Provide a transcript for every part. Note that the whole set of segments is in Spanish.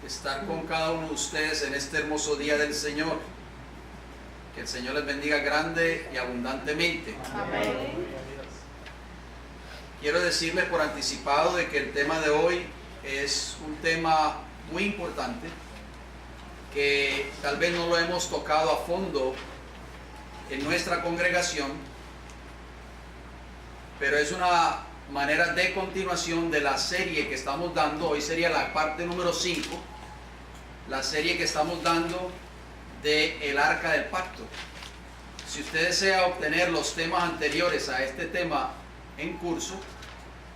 estar con cada uno de ustedes en este hermoso día del Señor. Que el Señor les bendiga grande y abundantemente. Amén. Quiero decirles por anticipado de que el tema de hoy es un tema muy importante, que tal vez no lo hemos tocado a fondo en nuestra congregación, pero es una manera de continuación de la serie que estamos dando. Hoy sería la parte número 5, la serie que estamos dando de el Arca del Pacto. Si usted desea obtener los temas anteriores a este tema en curso,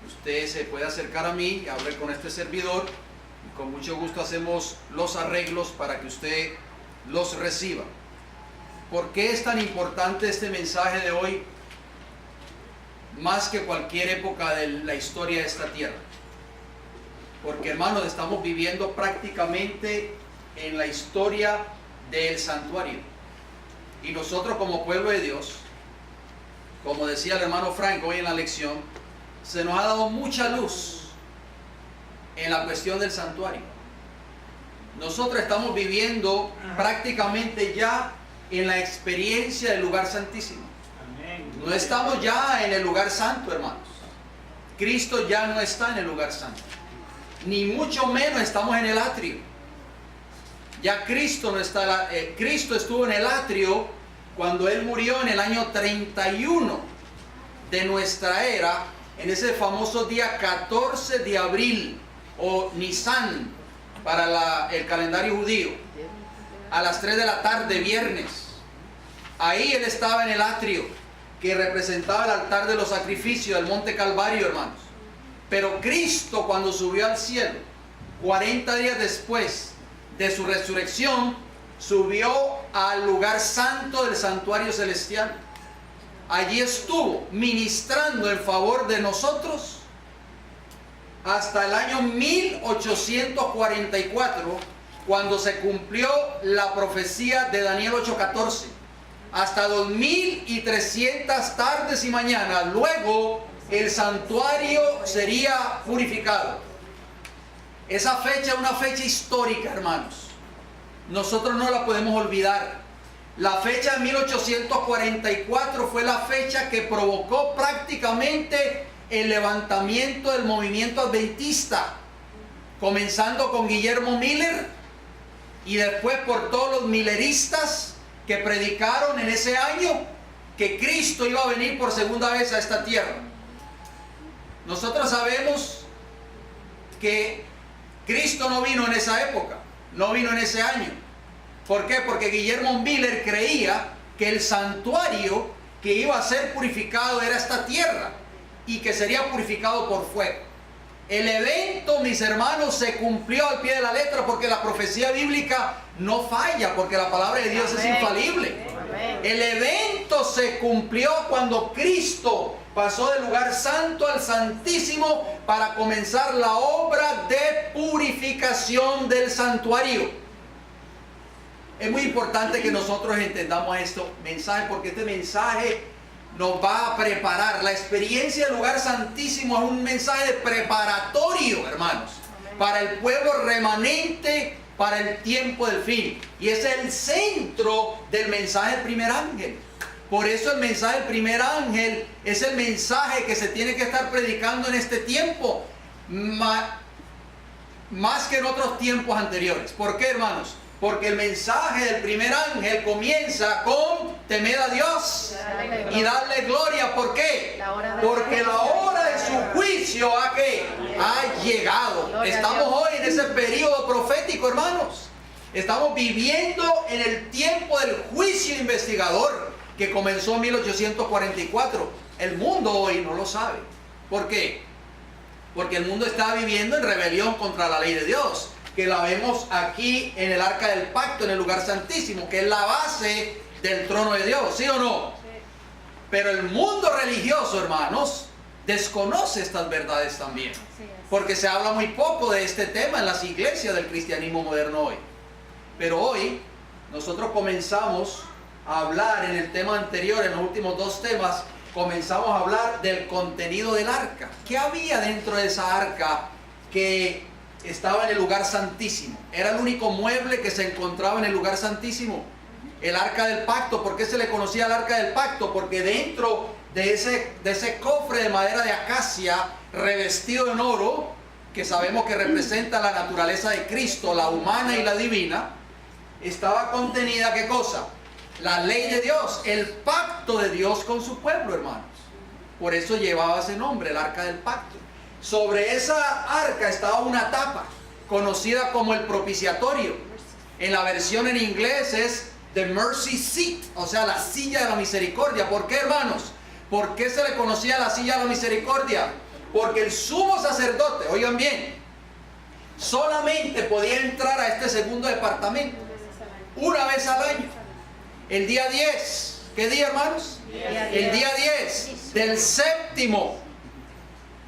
usted se puede acercar a mí y hablar con este servidor, y con mucho gusto hacemos los arreglos para que usted los reciba. ¿Por qué es tan importante este mensaje de hoy? Más que cualquier época de la historia de esta tierra. Porque, hermanos, estamos viviendo prácticamente en la historia del santuario. Y nosotros como pueblo de Dios, como decía el hermano Frank hoy en la lección, se nos ha dado mucha luz en la cuestión del santuario. Nosotros estamos viviendo prácticamente ya en la experiencia del lugar santísimo. No estamos ya en el lugar santo, hermanos. Cristo ya no está en el lugar santo. Ni mucho menos estamos en el atrio. Ya Cristo no está. Cristo estuvo en el atrio cuando Él murió en el año 31 de nuestra era, en ese famoso día 14 de abril, o Nisan, para el calendario judío, a las 3 de la tarde, viernes. Ahí Él estaba en el atrio, que representaba el altar de los sacrificios del monte Calvario, hermanos. Pero Cristo, cuando subió al cielo, 40 días después de su resurrección, subió al lugar santo del santuario celestial. Allí estuvo ministrando en favor de nosotros hasta el año 1844, cuando se cumplió la profecía de Daniel 8:14. Hasta 2300 tardes y mañanas. Luego el santuario sería purificado. Esa fecha es una fecha histórica, hermanos. Nosotros no la podemos olvidar. La fecha de 1844 fue la fecha que provocó prácticamente el levantamiento del movimiento adventista, comenzando con Guillermo Miller y después por todos los milleristas que predicaron en ese año que Cristo iba a venir por segunda vez a esta tierra. Nosotros sabemos que Cristo no vino en esa época, no vino en ese año. ¿Por qué? Porque Guillermo Miller creía que el santuario que iba a ser purificado era esta tierra y que sería purificado por fuego. El evento, mis hermanos, se cumplió al pie de la letra, porque la profecía bíblica no falla, porque la palabra de Dios es infalible. El evento se cumplió cuando Cristo pasó del lugar santo al santísimo para comenzar la obra de purificación del santuario. Es muy importante que nosotros entendamos este mensaje, porque este mensaje nos va a preparar. La experiencia del lugar santísimo es un mensaje preparatorio, hermanos, para el pueblo remanente, para el tiempo del fin. Y es el centro del mensaje del primer ángel. Por eso el mensaje del primer ángel es el mensaje que se tiene que estar predicando en este tiempo, más que en otros tiempos anteriores. ¿Por qué, hermanos? Porque el mensaje del primer ángel comienza con temed a Dios y darle gloria. ¿Por qué? Porque la hora de su juicio ha llegado. Estamos hoy en ese periodo profético, hermanos. Estamos viviendo en el tiempo del juicio investigador que comenzó en 1844. El mundo hoy no lo sabe. ¿Por qué? Porque el mundo está viviendo en rebelión contra la ley de Dios, que la vemos aquí en el Arca del Pacto, en el lugar santísimo, que es la base del trono de Dios, ¿sí o no? Sí. Pero el mundo religioso, hermanos, desconoce estas verdades también, porque se habla muy poco de este tema en las iglesias del cristianismo moderno hoy. Pero hoy nosotros comenzamos a hablar en el tema anterior, en los últimos dos temas, comenzamos a hablar del contenido del arca. ¿Qué había dentro de esa arca que estaba en el lugar santísimo. Era el único mueble que se encontraba en el lugar santísimo. El arca del pacto. ¿Por qué se le conocía el arca del pacto? Porque dentro de ese cofre de madera de acacia revestido en oro, que sabemos que representa la naturaleza de Cristo, la humana y la divina, estaba contenida, ¿qué cosa? La ley de Dios, el pacto de Dios con su pueblo, hermanos. Por eso llevaba ese nombre, el arca del pacto. Sobre esa arca estaba una tapa conocida como el propiciatorio. En la versión en inglés es the mercy seat, o sea, la silla de la misericordia. ¿Por qué, hermanos? ¿Por qué se le conocía la silla de la misericordia? Porque el sumo sacerdote, oigan bien, solamente podía entrar a este segundo departamento una vez al año. El día 10, ¿qué día, hermanos? El día 10 del séptimo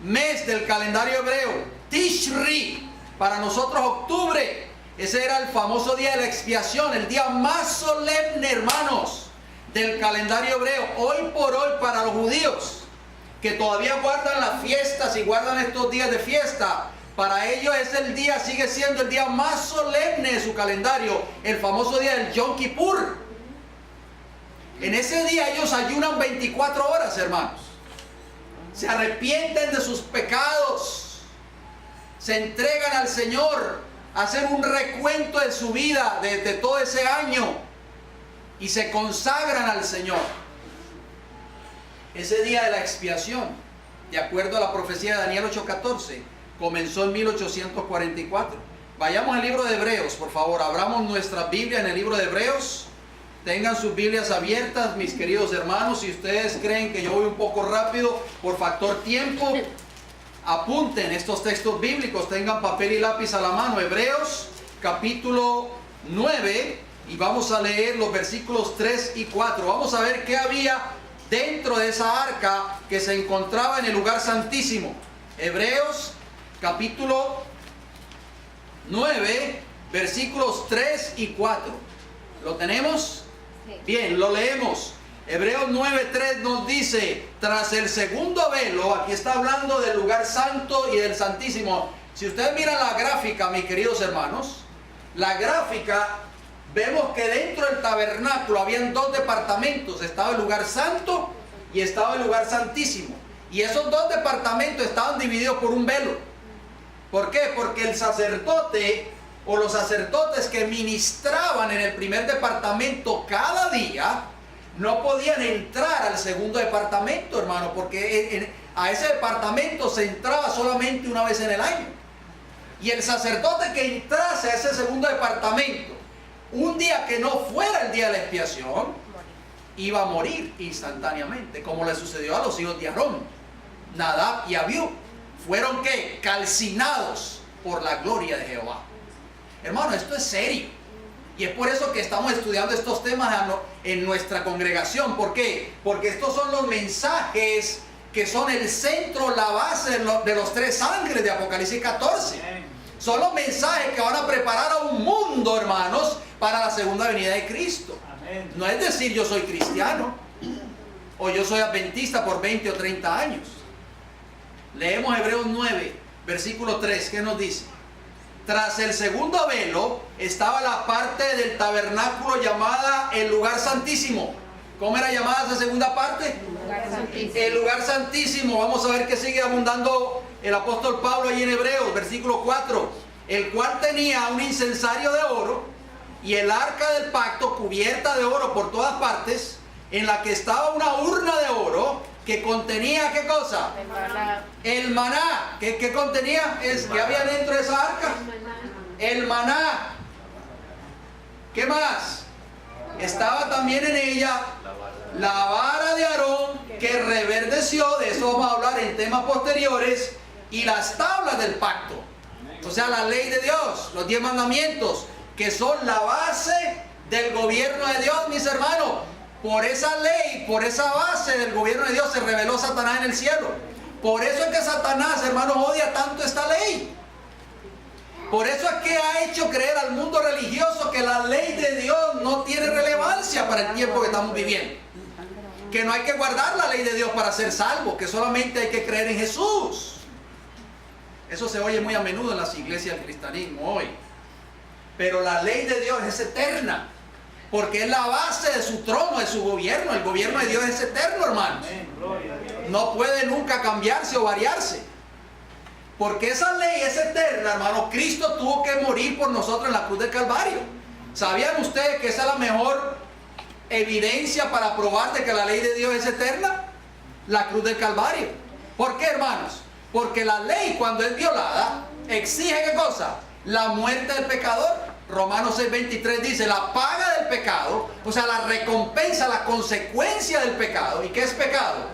mes del calendario hebreo, Tishri, para nosotros octubre. Ese era el famoso día de la expiación, el día más solemne, hermanos, del calendario hebreo. Hoy por hoy, para los judíos que todavía guardan las fiestas y guardan estos días de fiesta, para ellos es el día, sigue siendo el día más solemne de su calendario, el famoso día del Yom Kippur. En ese día ellos ayunan 24 horas, hermanos. Se arrepienten de sus pecados, se entregan al Señor, hacen un recuento de su vida, de todo ese año, y se consagran al Señor. Ese día de la expiación, de acuerdo a la profecía de Daniel 8:14, comenzó en 1844. Vayamos al libro de Hebreos, por favor. Abramos nuestra Biblia en el libro de Hebreos. Tengan sus Biblias abiertas, mis queridos hermanos. Si ustedes creen que yo voy un poco rápido por factor tiempo, apunten estos textos bíblicos. Tengan papel y lápiz a la mano. Hebreos capítulo 9, y vamos a leer los versículos 3 y 4. Vamos a ver qué había dentro de esa arca que se encontraba en el lugar santísimo. Hebreos capítulo 9, versículos 3 y 4. ¿Lo tenemos? Sí. Bien, lo leemos. Hebreos 9:3 nos dice: tras el segundo velo, aquí está hablando del lugar santo y del santísimo. Si ustedes miran la gráfica, mis queridos hermanos, la gráfica, vemos que dentro del tabernáculo habían dos departamentos. Estaba el lugar santo y estaba el lugar santísimo. Y esos dos departamentos estaban divididos por un velo. ¿Por qué? Porque el sacerdote o los sacerdotes que ministraban en el primer departamento cada día no podían entrar al segundo departamento, hermano, porque a ese departamento se entraba solamente una vez en el año. Y el sacerdote que entrase a ese segundo departamento un día que no fuera el día de la expiación, iba a morir instantáneamente, como le sucedió a los hijos de Aarón, Nadab y Abiú. Fueron ¿qué? Calcinados por la gloria de Jehová. Hermano, esto es serio. Y es por eso que estamos estudiando estos temas en nuestra congregación. ¿Por qué? Porque estos son los mensajes que son el centro, la base de los tres ángeles de Apocalipsis 14. Son los mensajes que van a preparar a un mundo, hermanos, para la segunda venida de Cristo. No es decir yo soy cristiano o yo soy adventista por 20 o 30 años. Leemos Hebreos 9, versículo 3, ¿qué nos dice? Tras el segundo velo estaba la parte del tabernáculo llamada el lugar santísimo. ¿Cómo era llamada esa segunda parte? El lugar santísimo. Vamos a ver que sigue abundando el apóstol Pablo ahí en Hebreos, versículo 4. El cual tenía un incensario de oro y el arca del pacto cubierta de oro por todas partes, en la que estaba una urna de oro que contenía, ¿qué cosa? El maná. ¿Qué contenía? ¿Qué había dentro de esa arca? El maná. ¿Qué más? Estaba también en ella la vara de Aarón que reverdeció, de eso vamos a hablar en temas posteriores, y las tablas del pacto. O sea, la ley de Dios, los 10 mandamientos, que son la base del gobierno de Dios, mis hermanos. Por esa ley, por esa base del gobierno de Dios se reveló Satanás en el cielo. Por eso es que Satanás, hermanos, odia tanto esta ley. Por eso es que ha hecho creer al mundo religioso que la ley de Dios no tiene relevancia para el tiempo que estamos viviendo. Que no hay que guardar la ley de Dios para ser salvo, que solamente hay que creer en Jesús. Eso se oye muy a menudo en las iglesias del cristianismo hoy. Pero la ley de Dios es eterna, porque es la base de su trono, de su gobierno. El gobierno de Dios es eterno, hermanos. No puede nunca cambiarse o variarse. Porque esa ley es eterna, hermano. Cristo tuvo que morir por nosotros en la cruz del Calvario. ¿Sabían ustedes que esa es la mejor evidencia para probar de que la ley de Dios es eterna? La cruz del Calvario. ¿Por qué, hermanos? Porque la ley, cuando es violada, exige ¿qué cosa? La muerte del pecador. Romanos 6:23 dice, la paga del pecado, o sea, la recompensa, la consecuencia del pecado. ¿Y qué es pecado?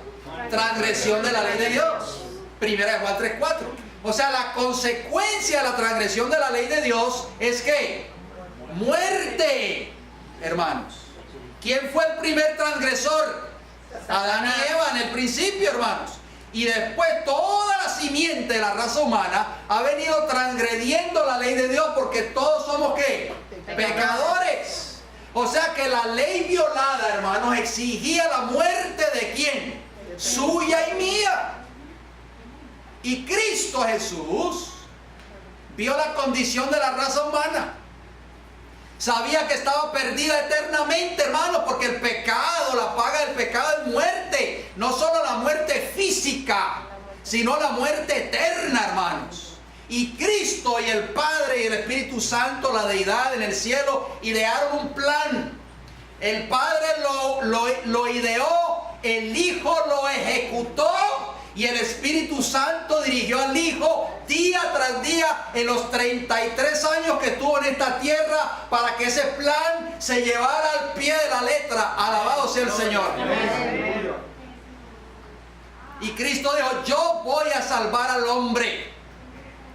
Transgresión de la ley de Dios. Primera de Juan 3:4. O sea, la consecuencia de la transgresión de la ley de Dios es que muerte, hermanos. ¿Quién fue el primer transgresor? Adán y Eva en el principio, hermanos. Y después toda la simiente de la raza humana ha venido transgrediendo la ley de Dios, porque todos somos ¿qué? Pecadores. O sea que la ley violada, hermanos, exigía la muerte ¿de quién? Suya y mía. Y Cristo Jesús vio la condición de la raza humana. Sabía que estaba perdida eternamente, hermano, porque el pecado, la paga del pecado es muerte. No solo la muerte física, sino la muerte eterna, hermanos. Y Cristo y el Padre y el Espíritu Santo, la deidad en el cielo, idearon un plan. El Padre lo ideó, el Hijo lo ejecutó, y el Espíritu Santo dirigió al Hijo día tras día en los 33 años que estuvo en esta tierra, para que ese plan se llevara al pie de la letra. Alabado sea el Señor. Y Cristo dijo, yo voy a salvar al hombre.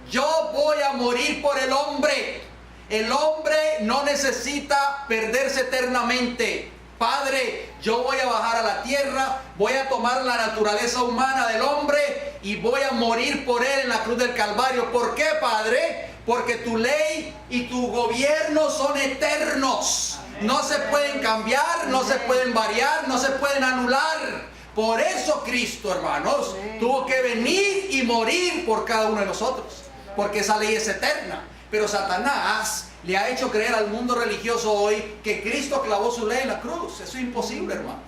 Yo voy a morir por el hombre. El hombre no necesita perderse eternamente. Padre, yo voy a bajar a la tierra, voy a tomar la naturaleza humana del hombre y voy a morir por él en la cruz del Calvario. ¿Por qué, Padre? Porque tu ley y tu gobierno son eternos. No se pueden cambiar, no se pueden variar, no se pueden anular. Por eso Cristo, hermanos, tuvo que venir y morir por cada uno de nosotros, porque esa ley es eterna. Pero Satanás le ha hecho creer al mundo religioso hoy que Cristo clavó su ley en la cruz. Eso es imposible, hermanos.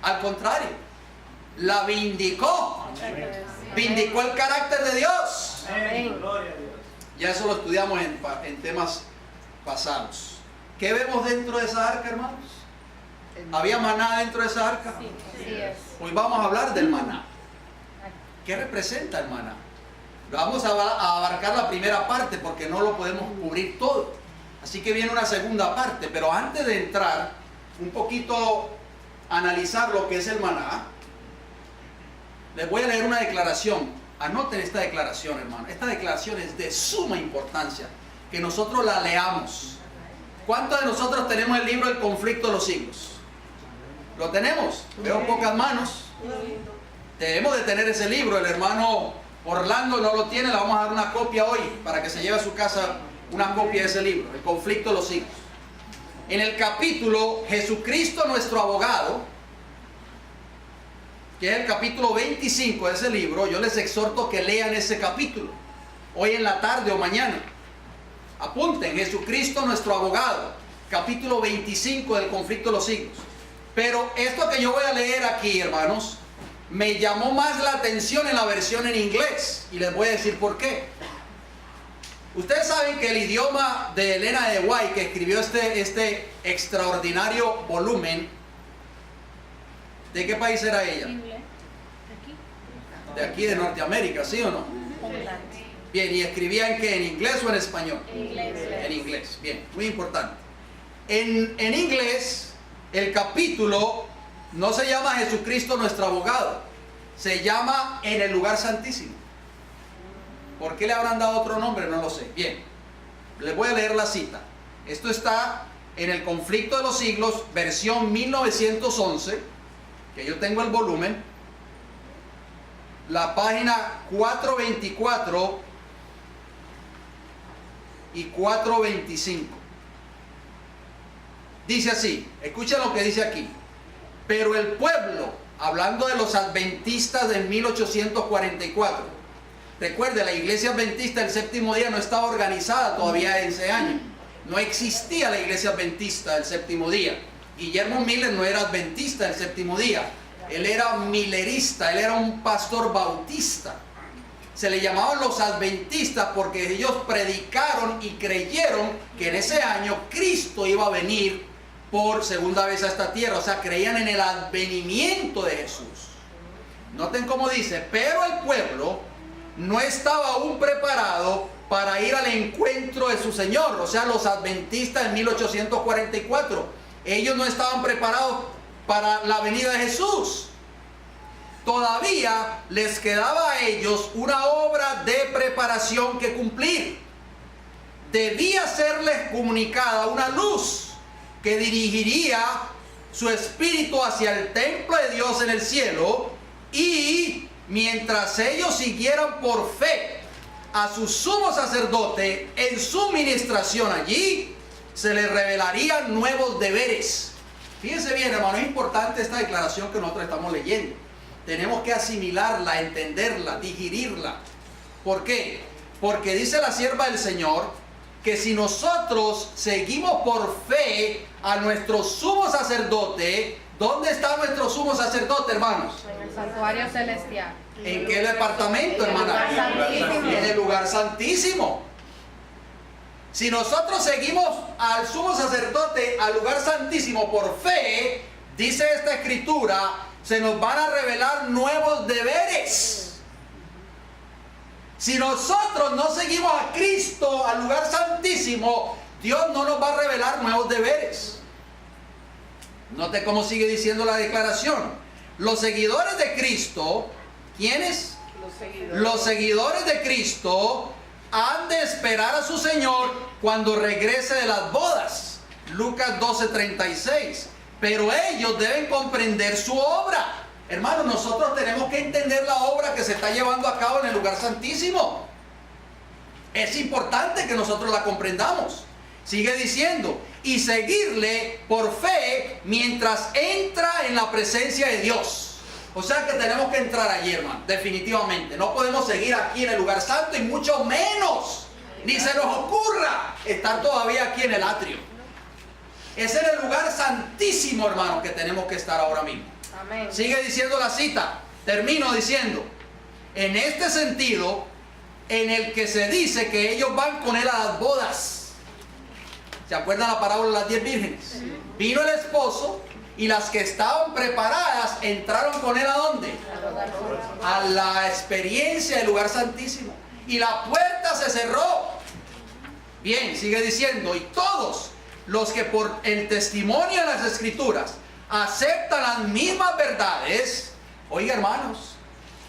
Al contrario, la vindicó. Vindicó el carácter de Dios. Ya eso lo estudiamos en temas pasados. ¿Qué vemos dentro de esa arca, hermanos? ¿Había maná dentro de esa arca? Hoy vamos a hablar del maná. ¿Qué representa el maná? Vamos a abarcar la primera parte porque no lo podemos cubrir todo. Así que viene una segunda parte. Pero antes de entrar un poquito a analizar lo que es el maná, les voy a leer una declaración. Anoten esta declaración, hermano. Esta declaración es de suma importancia que nosotros la leamos. ¿Cuántos de nosotros tenemos el libro El conflicto de los siglos? ¿Lo tenemos? Veo pocas manos. Debemos de tener ese libro. El hermano Orlando no lo tiene, le vamos a dar una copia hoy para que se lleve a su casa una copia de ese libro, El conflicto de los siglos. En el capítulo Jesucristo nuestro abogado, que es el capítulo 25 de ese libro, yo les exhorto que lean ese capítulo hoy en la tarde o mañana. Apunten, Jesucristo nuestro abogado, capítulo 25 del conflicto de los siglos. Pero esto que yo voy a leer aquí, hermanos, me llamó más la atención en la versión en inglés, y les voy a decir por qué. Ustedes saben que el idioma de Elena de White, que escribió este extraordinario volumen, ¿de qué país era ella? De aquí, de Norteamérica, ¿sí o no? Bien, ¿y escribía en qué? ¿En inglés o en español? En inglés, bien, muy importante. En inglés, el capítulo no se llama Jesucristo nuestro abogado, se llama En el lugar santísimo. ¿Por qué le habrán dado otro nombre? No lo sé. Bien, les voy a leer la cita. Esto está en El conflicto de los siglos, versión 1911, que yo tengo el volumen, la página 424 y 425. Dice así, escuchen lo que dice aquí. Pero el pueblo, hablando de los adventistas de 1844, Recuerde, la iglesia adventista del séptimo día no estaba organizada todavía en ese año. No existía la iglesia adventista del séptimo día. Guillermo Miller no era adventista del séptimo día. Él era millerista, él era un pastor bautista. Se le llamaban los adventistas porque ellos predicaron y creyeron que en ese año Cristo iba a venir por segunda vez a esta tierra. O sea, creían en el advenimiento de Jesús. Noten cómo dice, pero el pueblo no estaba aún preparado para ir al encuentro de su Señor. O sea, los adventistas en 1844, ellos no estaban preparados para la venida de Jesús. Todavía les quedaba a ellos una obra de preparación que cumplir. Debía serles comunicada una luz que dirigiría su espíritu hacia el templo de Dios en el cielo, y mientras ellos siguieran por fe a su sumo sacerdote en su ministración allí, se les revelarían nuevos deberes. Fíjense bien, hermano, es importante esta declaración que nosotros estamos leyendo. Tenemos que asimilarla, entenderla, digerirla. ¿Por qué? Porque dice la sierva del Señor que si nosotros seguimos por fe a nuestro sumo sacerdote, ¿dónde está nuestro sumo sacerdote, hermanos? En el santuario celestial. ¿En qué departamento, hermana? En el lugar santísimo. Si nosotros seguimos al sumo sacerdote al lugar santísimo por fe, dice esta escritura, se nos van a revelar nuevos deberes. Si nosotros no seguimos a Cristo al lugar santísimo, Dios no nos va a revelar nuevos deberes. Note cómo sigue diciendo la declaración. Los seguidores de Cristo, ¿quiénes? Los seguidores de Cristo han de esperar a su Señor cuando regrese de las bodas. Lucas 12:36. Pero ellos deben comprender su obra. Hermanos, nosotros tenemos que entender la obra que se está llevando a cabo en el lugar santísimo. Es importante que nosotros la comprendamos. Sigue diciendo, y seguirle por fe mientras entra en la presencia de Dios. O sea que tenemos que entrar allí, hermano, definitivamente. No podemos seguir aquí en el lugar santo, y mucho menos, ni se nos ocurra estar todavía aquí en el atrio. Es en el lugar santísimo, hermano, que tenemos que estar ahora mismo. Amén. Sigue diciendo la cita, termino diciendo, en este sentido, en el que se dice que ellos van con él a las bodas. ¿Se acuerdan la parábola de las 10 vírgenes? Sí. Vino el esposo y las que estaban preparadas entraron con él ¿a dónde? A la experiencia del lugar santísimo. Y la puerta se cerró. Bien, sigue diciendo, y todos los que por el testimonio de las escrituras aceptan las mismas verdades. Oiga, hermanos,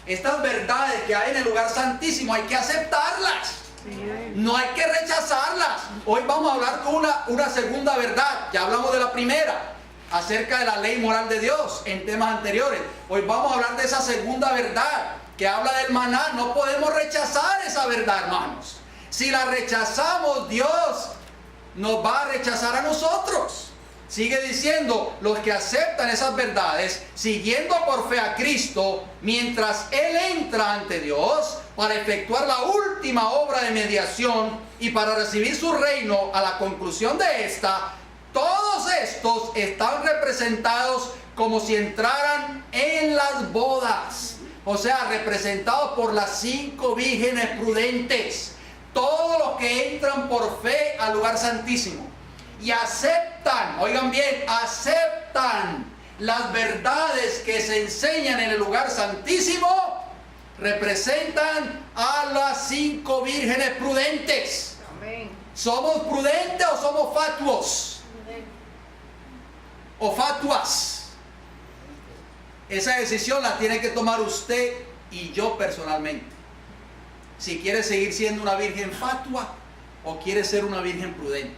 estas verdades que hay en el lugar santísimo hay que aceptarlas. No hay que rechazarlas. Hoy vamos a hablar con una segunda verdad. Ya hablamos de la primera, acerca de la ley moral de Dios en temas anteriores. Hoy vamos a hablar de esa segunda verdad que habla del maná. No podemos rechazar esa verdad, hermanos. Si la rechazamos, Dios nos va a rechazar a nosotros. Sigue diciendo, los que aceptan esas verdades, siguiendo por fe a Cristo, mientras Él entra ante Dios para efectuar la última obra de mediación y para recibir su reino a la conclusión de esta, todos estos están representados como si entraran en las bodas. O sea, representados por las 5 vírgenes prudentes. Todos los que entran por fe al lugar santísimo y aceptan, oigan bien, aceptan las verdades que se enseñan en el lugar santísimo, representan a las 5 vírgenes prudentes. Amén. ¿Somos prudentes o somos fatuos? ¿O fatuas? Esa decisión la tiene que tomar usted y yo personalmente. Si quiere seguir siendo una virgen fatua o quiere ser una virgen prudente.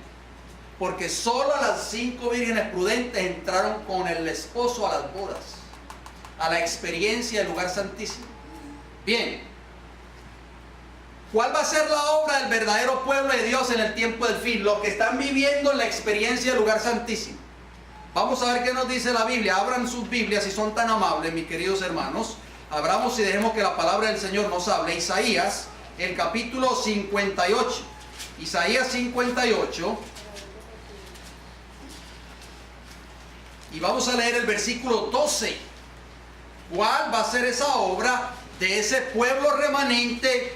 Porque solo las 5 vírgenes prudentes entraron con el esposo a las bodas, a la experiencia del lugar santísimo. Bien, ¿cuál va a ser la obra del verdadero pueblo de Dios en el tiempo del fin? Los que están viviendo en la experiencia del lugar santísimo. Vamos a ver qué nos dice la Biblia. Abran sus Biblias si son tan amables, mis queridos hermanos. Abramos y dejemos que la palabra del Señor nos hable. Isaías, el capítulo 58. Isaías 58. Y vamos a leer el versículo 12. ¿Cuál va a ser esa obra de ese pueblo remanente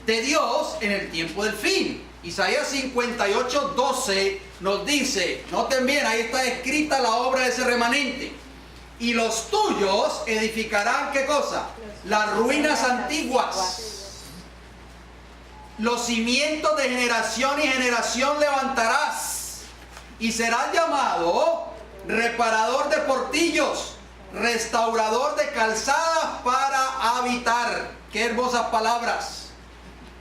de Dios en el tiempo del fin? Isaías 58, 12 nos dice, noten bien, ahí está escrita la obra de ese remanente. Y los tuyos edificarán, ¿qué cosa? Las ruinas antiguas. Los cimientos de generación y generación levantarás. Y serás llamado reparador de portillos, restaurador de calzadas para habitar. Qué hermosas palabras.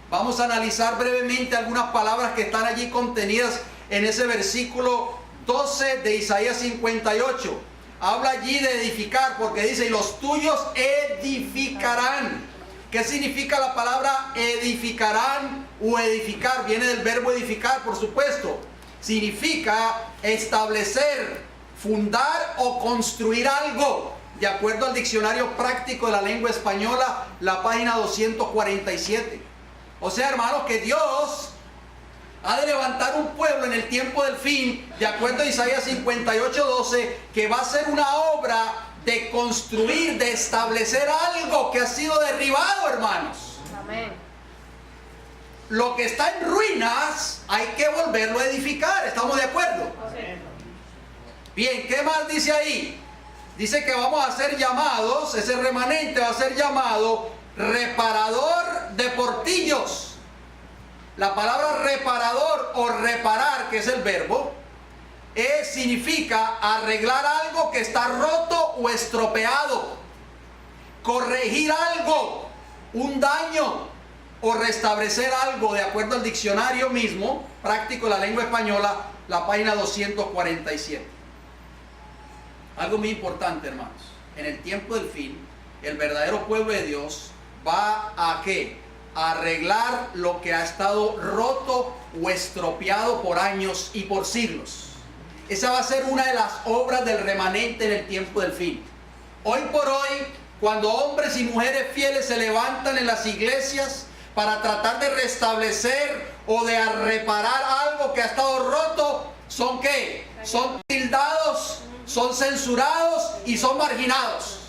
Vamos a analizar brevemente algunas palabras que están allí contenidas en ese versículo 12 de Isaías 58. Habla allí de edificar, porque dice, y los tuyos edificarán. ¿Qué significa la palabra edificarán o edificar? Viene del verbo edificar, por supuesto. Significa establecer, fundar o construir algo. De acuerdo al diccionario práctico de la lengua española, la página 247. O sea, hermanos, que Dios ha de levantar un pueblo en el tiempo del fin, de acuerdo a Isaías 58, 12, que va a ser una obra de construir, de establecer algo que ha sido derribado, hermanos. Amén. Lo que está en ruinas hay que volverlo a edificar, ¿estamos de acuerdo? Amén. Bien, ¿qué más dice ahí? Dice que vamos a ser llamados, ese remanente va a ser llamado reparador de portillos. La palabra reparador o reparar, que es el verbo, significa arreglar algo que está roto o estropeado, corregir algo, un daño o restablecer algo, de acuerdo al diccionario mismo práctico de la lengua española, la página 247. Algo muy importante, hermanos. En el tiempo del fin, el verdadero pueblo de Dios va a ¿qué? A arreglar lo que ha estado roto o estropeado por años y por siglos. Esa va a ser una de las obras del remanente en el tiempo del fin. Hoy por hoy, cuando hombres y mujeres fieles se levantan en las iglesias para tratar de restablecer o de reparar algo que ha estado roto, ¿son qué? Son tildados, son censurados y son marginados.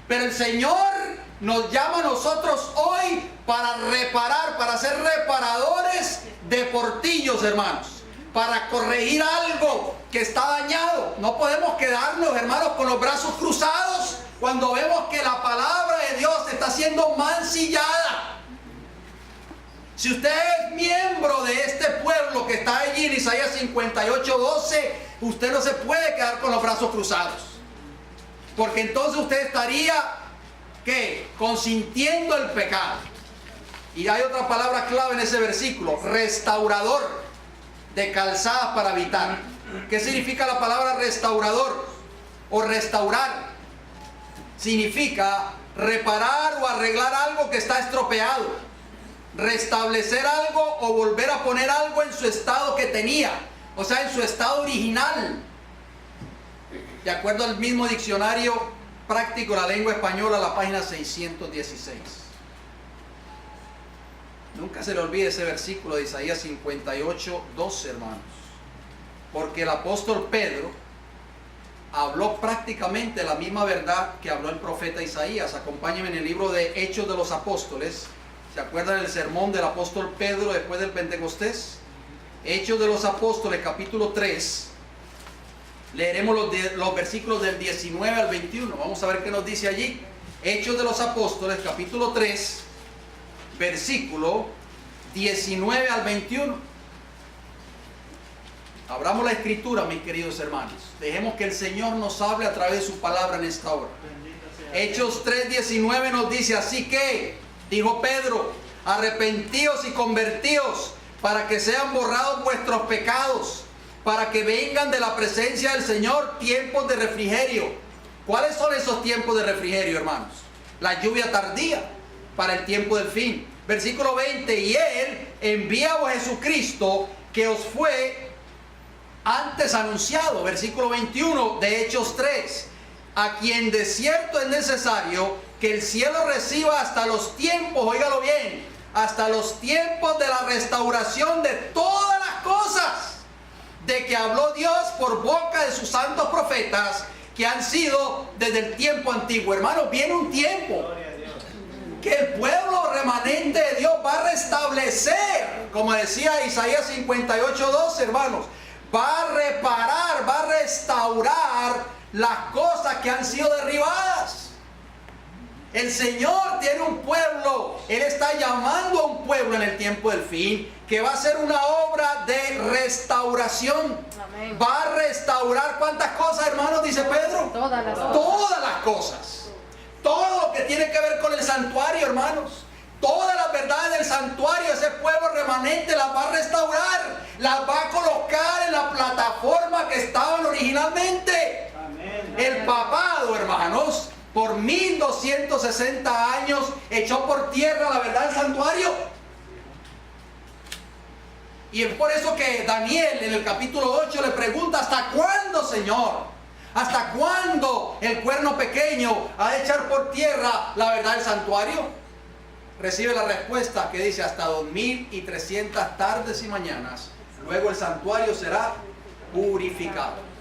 Pero el Señor nos llama a nosotros hoy para reparar, para ser reparadores de portillos, hermanos, para corregir algo que está dañado. No podemos quedarnos, hermanos, con los brazos cruzados cuando vemos que la palabra de Dios está siendo mancillada. Si usted es miembro de este pueblo que está allí en Isaías 58, 12, usted no se puede quedar con los brazos cruzados, porque entonces usted estaría ¿qué? Consintiendo el pecado. Y hay otra palabra clave en ese versículo: restaurador de calzadas para habitar. ¿Qué significa la palabra restaurador o restaurar? Significa reparar o arreglar algo que está estropeado, restablecer algo o volver a poner algo en su estado que tenía, o sea, en su estado original. De acuerdo al mismo diccionario práctico de la lengua española, la página 616. Nunca se le olvide ese versículo de Isaías 58, 12, hermanos. Porque el apóstol Pedro habló prácticamente la misma verdad que habló el profeta Isaías. Acompáñenme en el libro de Hechos de los Apóstoles. ¿Se acuerdan del sermón del apóstol Pedro después del Pentecostés? Hechos de los Apóstoles, capítulo 3. Leeremos los versículos del 19 al 21. Vamos a ver qué nos dice allí. Hechos de los Apóstoles, capítulo 3, versículo 19 al 21. Abramos la escritura, mis queridos hermanos. Dejemos que el Señor nos hable a través de su palabra en esta hora. Hechos 3, 19 nos dice: así que, dijo Pedro, arrepentíos y convertíos para que sean borrados vuestros pecados, para que vengan de la presencia del Señor tiempos de refrigerio. ¿Cuáles son esos tiempos de refrigerio, hermanos? La lluvia tardía para el tiempo del fin. Versículo 20: y Él envía a Jesucristo, que os fue antes anunciado. Versículo 21 de Hechos 3: a quien de cierto es necesario que el cielo reciba hasta los tiempos, óigalo bien, hasta los tiempos de la restauración de todas las cosas de que habló Dios por boca de sus santos profetas que han sido desde el tiempo antiguo. Hermanos, viene un tiempo que el pueblo remanente de Dios va a restablecer, como decía Isaías 58:12, hermanos, va a reparar, va a restaurar las cosas que han sido derribadas. El Señor tiene un pueblo, Él está llamando a un pueblo en el tiempo del fin, que va a hacer una obra de restauración. Amén. Va a restaurar ¿cuántas cosas, hermanos? Dice Pedro. Todas las cosas. Todas las cosas. Todo lo que tiene que ver con el santuario, hermanos. Todas las verdades del santuario, ese pueblo remanente las va a restaurar. Las va a colocar en la plataforma que estaban originalmente. Amén. El papado, hermanos, por 1260 años echó por tierra la verdad del santuario. Y es por eso que Daniel en el capítulo 8 le pregunta: ¿hasta cuándo, Señor? ¿Hasta cuándo el cuerno pequeño ha de echar por tierra la verdad del santuario? Recibe la respuesta que dice: hasta 2300 tardes y mañanas. Luego el santuario será purificado.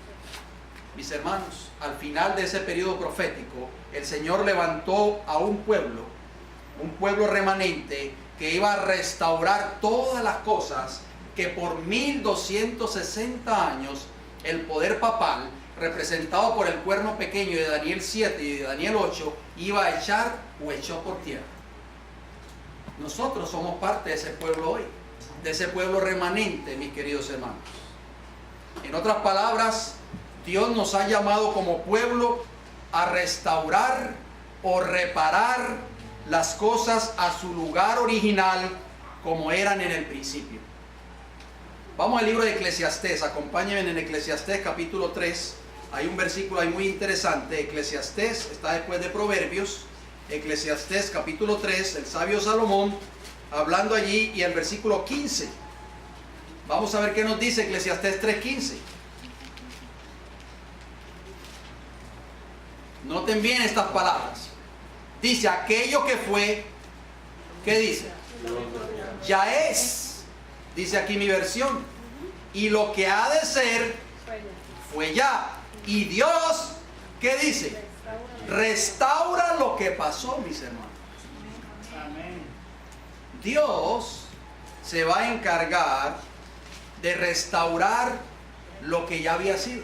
Mis hermanos, al final de ese periodo profético, el Señor levantó a un pueblo remanente que iba a restaurar todas las cosas que por 1260 años el poder papal, representado por el cuerno pequeño de Daniel 7 y de Daniel 8, iba a echar o echó por tierra. Nosotros somos parte de ese pueblo hoy, de ese pueblo remanente, mis queridos hermanos. En otras palabras, Dios nos ha llamado como pueblo a restaurar o reparar las cosas a su lugar original como eran en el principio. Vamos al libro de Eclesiastés, acompáñenme en Eclesiastés capítulo 3. Hay un versículo ahí muy interesante. Eclesiastés está después de Proverbios. Eclesiastés capítulo 3, el sabio Salomón hablando allí, y el versículo 15. Vamos a ver qué nos dice Eclesiastés 3:15. Noten bien estas palabras. Dice: aquello que fue, ¿qué dice? Ya es, dice aquí mi versión. Y lo que ha de ser, fue ya. Y Dios, ¿qué dice? Restaura lo que pasó, mis hermanos. Amén. Dios se va a encargar de restaurar lo que ya había sido.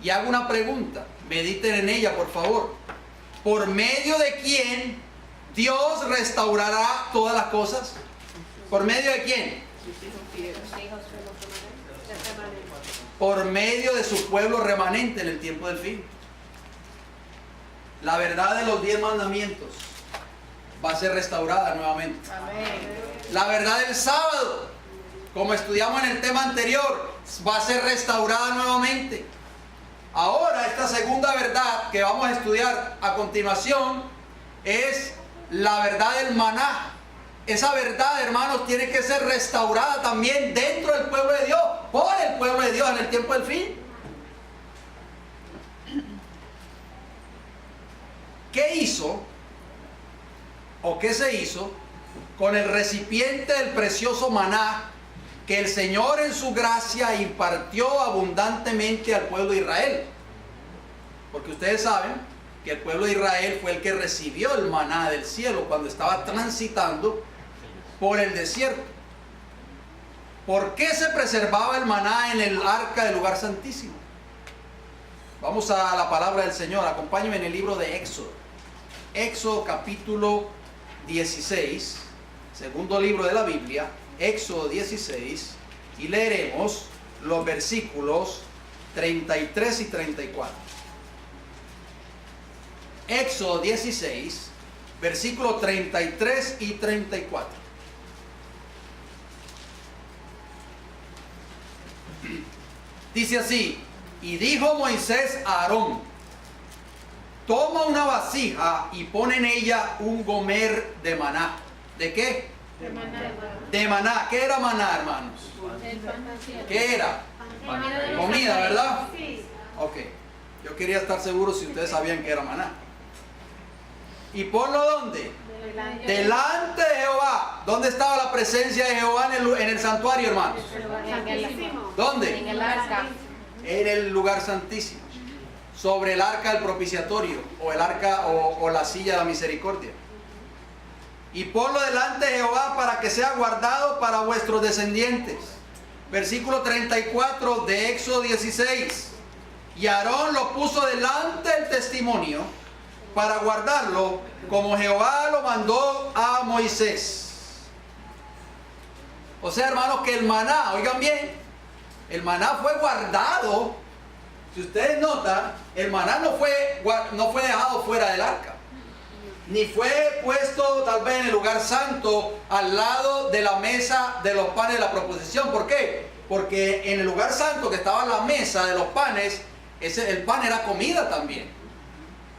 Y hago una pregunta, mediten en ella, por favor. ¿Por medio de quién Dios restaurará todas las cosas? ¿Por medio de quién? Por medio de su pueblo remanente en el tiempo del fin. La verdad de los 10 mandamientos va a ser restaurada nuevamente. Amén. La verdad del sábado, como estudiamos en el tema anterior, va a ser restaurada nuevamente. Ahora, esta segunda verdad que vamos a estudiar a continuación es la verdad del maná. Esa verdad, hermanos, tiene que ser restaurada también dentro del pueblo de Dios, por el pueblo de Dios en el tiempo del fin. ¿Qué hizo o qué se hizo con el recipiente del precioso maná que el Señor en su gracia impartió abundantemente al pueblo de Israel? Porque ustedes saben que el pueblo de Israel fue el que recibió el maná del cielo cuando estaba transitando por el desierto. ¿Por qué se preservaba el maná en el arca del lugar santísimo? Vamos a la palabra del Señor. Acompáñenme en el libro de Éxodo. Éxodo capítulo 16, segundo libro de la Biblia, Éxodo 16, y leeremos los versículos 33 y 34. Éxodo 16, versículos 33 y 34. Dice así: y dijo Moisés a Aarón: toma una vasija y pon en ella un gomer de maná. ¿De qué? De maná. De maná. ¿Qué era maná, hermanos? El pan del cielo. ¿Qué era? Comida, ¿verdad? Ok. Yo quería estar seguro si ustedes sabían que era maná. ¿Y ponlo dónde? Delante de Jehová. ¿Dónde estaba la presencia de Jehová en el santuario, hermanos? ¿Dónde? En el arca. En el lugar santísimo. Sobre el arca del propiciatorio, o el arca o la silla de la misericordia. Y ponlo delante de Jehová para que sea guardado para vuestros descendientes. Versículo 34 de Éxodo 16. Y Aarón lo puso delante del testimonio para guardarlo, como Jehová lo mandó a Moisés. O sea, hermanos, que el maná, oigan bien, el maná fue guardado. Si ustedes notan, el maná no fue dejado fuera del arca, ni fue puesto tal vez en el lugar santo al lado de la mesa de los panes de la proposición. ¿Por qué? Porque en el lugar santo que estaba la mesa de los panes, el pan era comida también.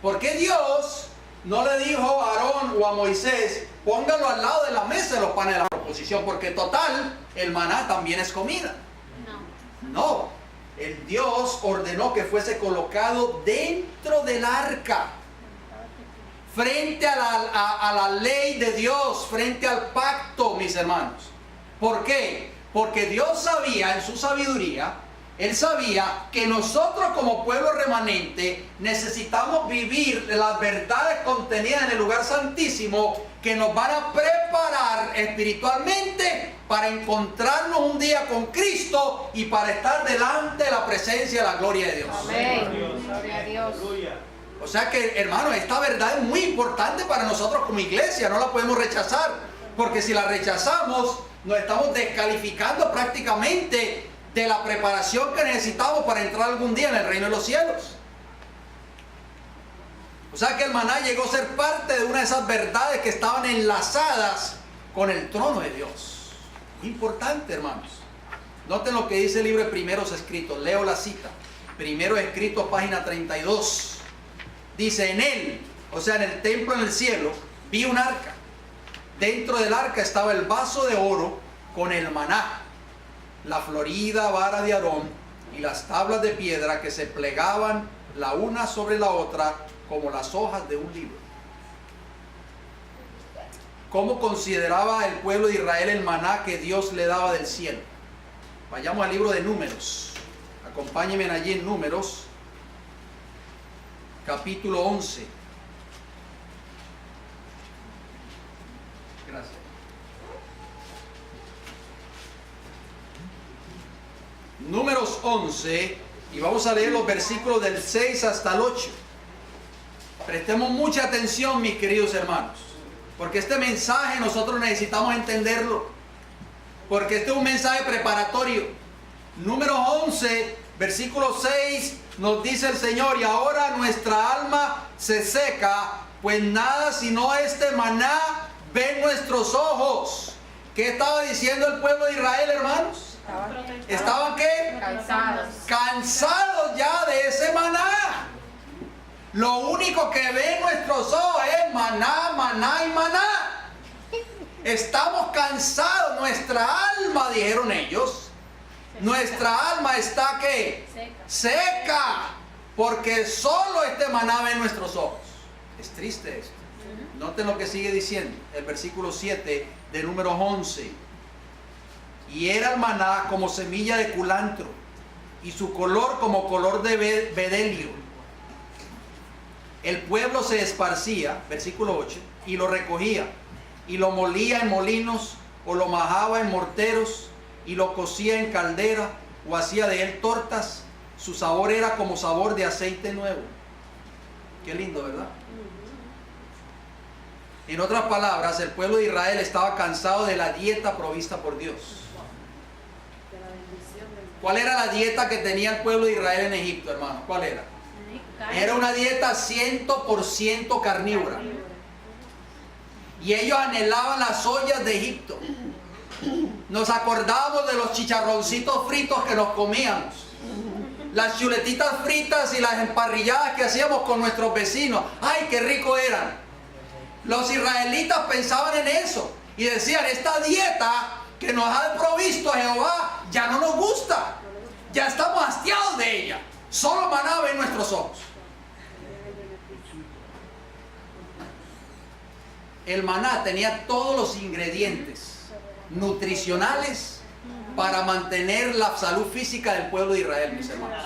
¿Por qué Dios no le dijo a Aarón o a Moisés, póngalo al lado de la mesa de los panes de la proposición? Porque total, el maná también es comida. No, el Dios ordenó que fuese colocado dentro del arca, frente a la ley de Dios, frente al pacto, mis hermanos. ¿Por qué? Porque Dios sabía en su sabiduría, Él sabía que nosotros como pueblo remanente necesitamos vivir las verdades contenidas en el lugar santísimo, que nos van a preparar espiritualmente para encontrarnos un día con Cristo y para estar delante de la presencia de la gloria de Dios. Amén. Gloria a Dios. O sea que, hermano, esta verdad es muy importante para nosotros como iglesia, no la podemos rechazar, porque si la rechazamos, nos estamos descalificando prácticamente de la preparación que necesitamos para entrar algún día en el reino de los cielos. O sea que el maná llegó a ser parte de una de esas verdades que estaban enlazadas con el trono de Dios. Importante, hermanos. Noten lo que dice el libro de Primeros Escritos. Leo la cita. Primeros Escritos, página 32. Dice, en él, o sea, en el templo en el cielo, vi un arca. Dentro del arca estaba el vaso de oro con el maná, la florida vara de Aarón y las tablas de piedra que se plegaban la una sobre la otra como las hojas de un libro. ¿Cómo consideraba el pueblo de Israel el maná que Dios le daba del cielo? Vayamos al libro de Números. Acompáñenme allí en Números, capítulo 11. Gracias. Números 11, y vamos a leer los versículos del 6 hasta el 8. Prestemos mucha atención, mis queridos hermanos, porque este mensaje nosotros necesitamos entenderlo, porque este es un mensaje preparatorio. Números 11, versículo 6, nos dice el Señor, y ahora nuestra alma se seca, pues nada sino este maná ven nuestros ojos. ¿Qué estaba diciendo el pueblo de Israel, hermanos? ¿Estaban qué? Cansados. Cansados ya de ese maná. Lo único que ven nuestros ojos es maná, maná y maná. Estamos cansados, nuestra alma, dijeron ellos, nuestra alma está ¿qué? Seca, porque solo este maná ven nuestros ojos. Es triste esto. Noten lo que sigue diciendo el versículo 7 de Números 11. Y era el maná como semilla de culantro, y su color como color de bedelio. El pueblo se esparcía, versículo 8, y lo recogía, y lo molía en molinos, o lo majaba en morteros, y lo cocía en caldera, o hacía de él tortas. Su sabor era como sabor de aceite nuevo. Qué lindo, ¿verdad? En otras palabras, el pueblo de Israel estaba cansado de la dieta provista por Dios. ¿Cuál era la dieta que tenía el pueblo de Israel en Egipto, hermano? ¿Cuál era? Era una dieta 100% carnívora. Y ellos anhelaban las ollas de Egipto. Nos acordábamos de los chicharroncitos fritos que nos comíamos, las chuletitas fritas y las emparrilladas que hacíamos con nuestros vecinos. ¡Ay, qué rico eran! Los israelitas pensaban en eso y decían, esta dieta que nos ha provisto Jehová ya no nos gusta, ya estamos hastiados de ella, solo maná ven nuestros ojos. El maná tenía todos los ingredientes nutricionales para mantener la salud física del pueblo de Israel, mis hermanos.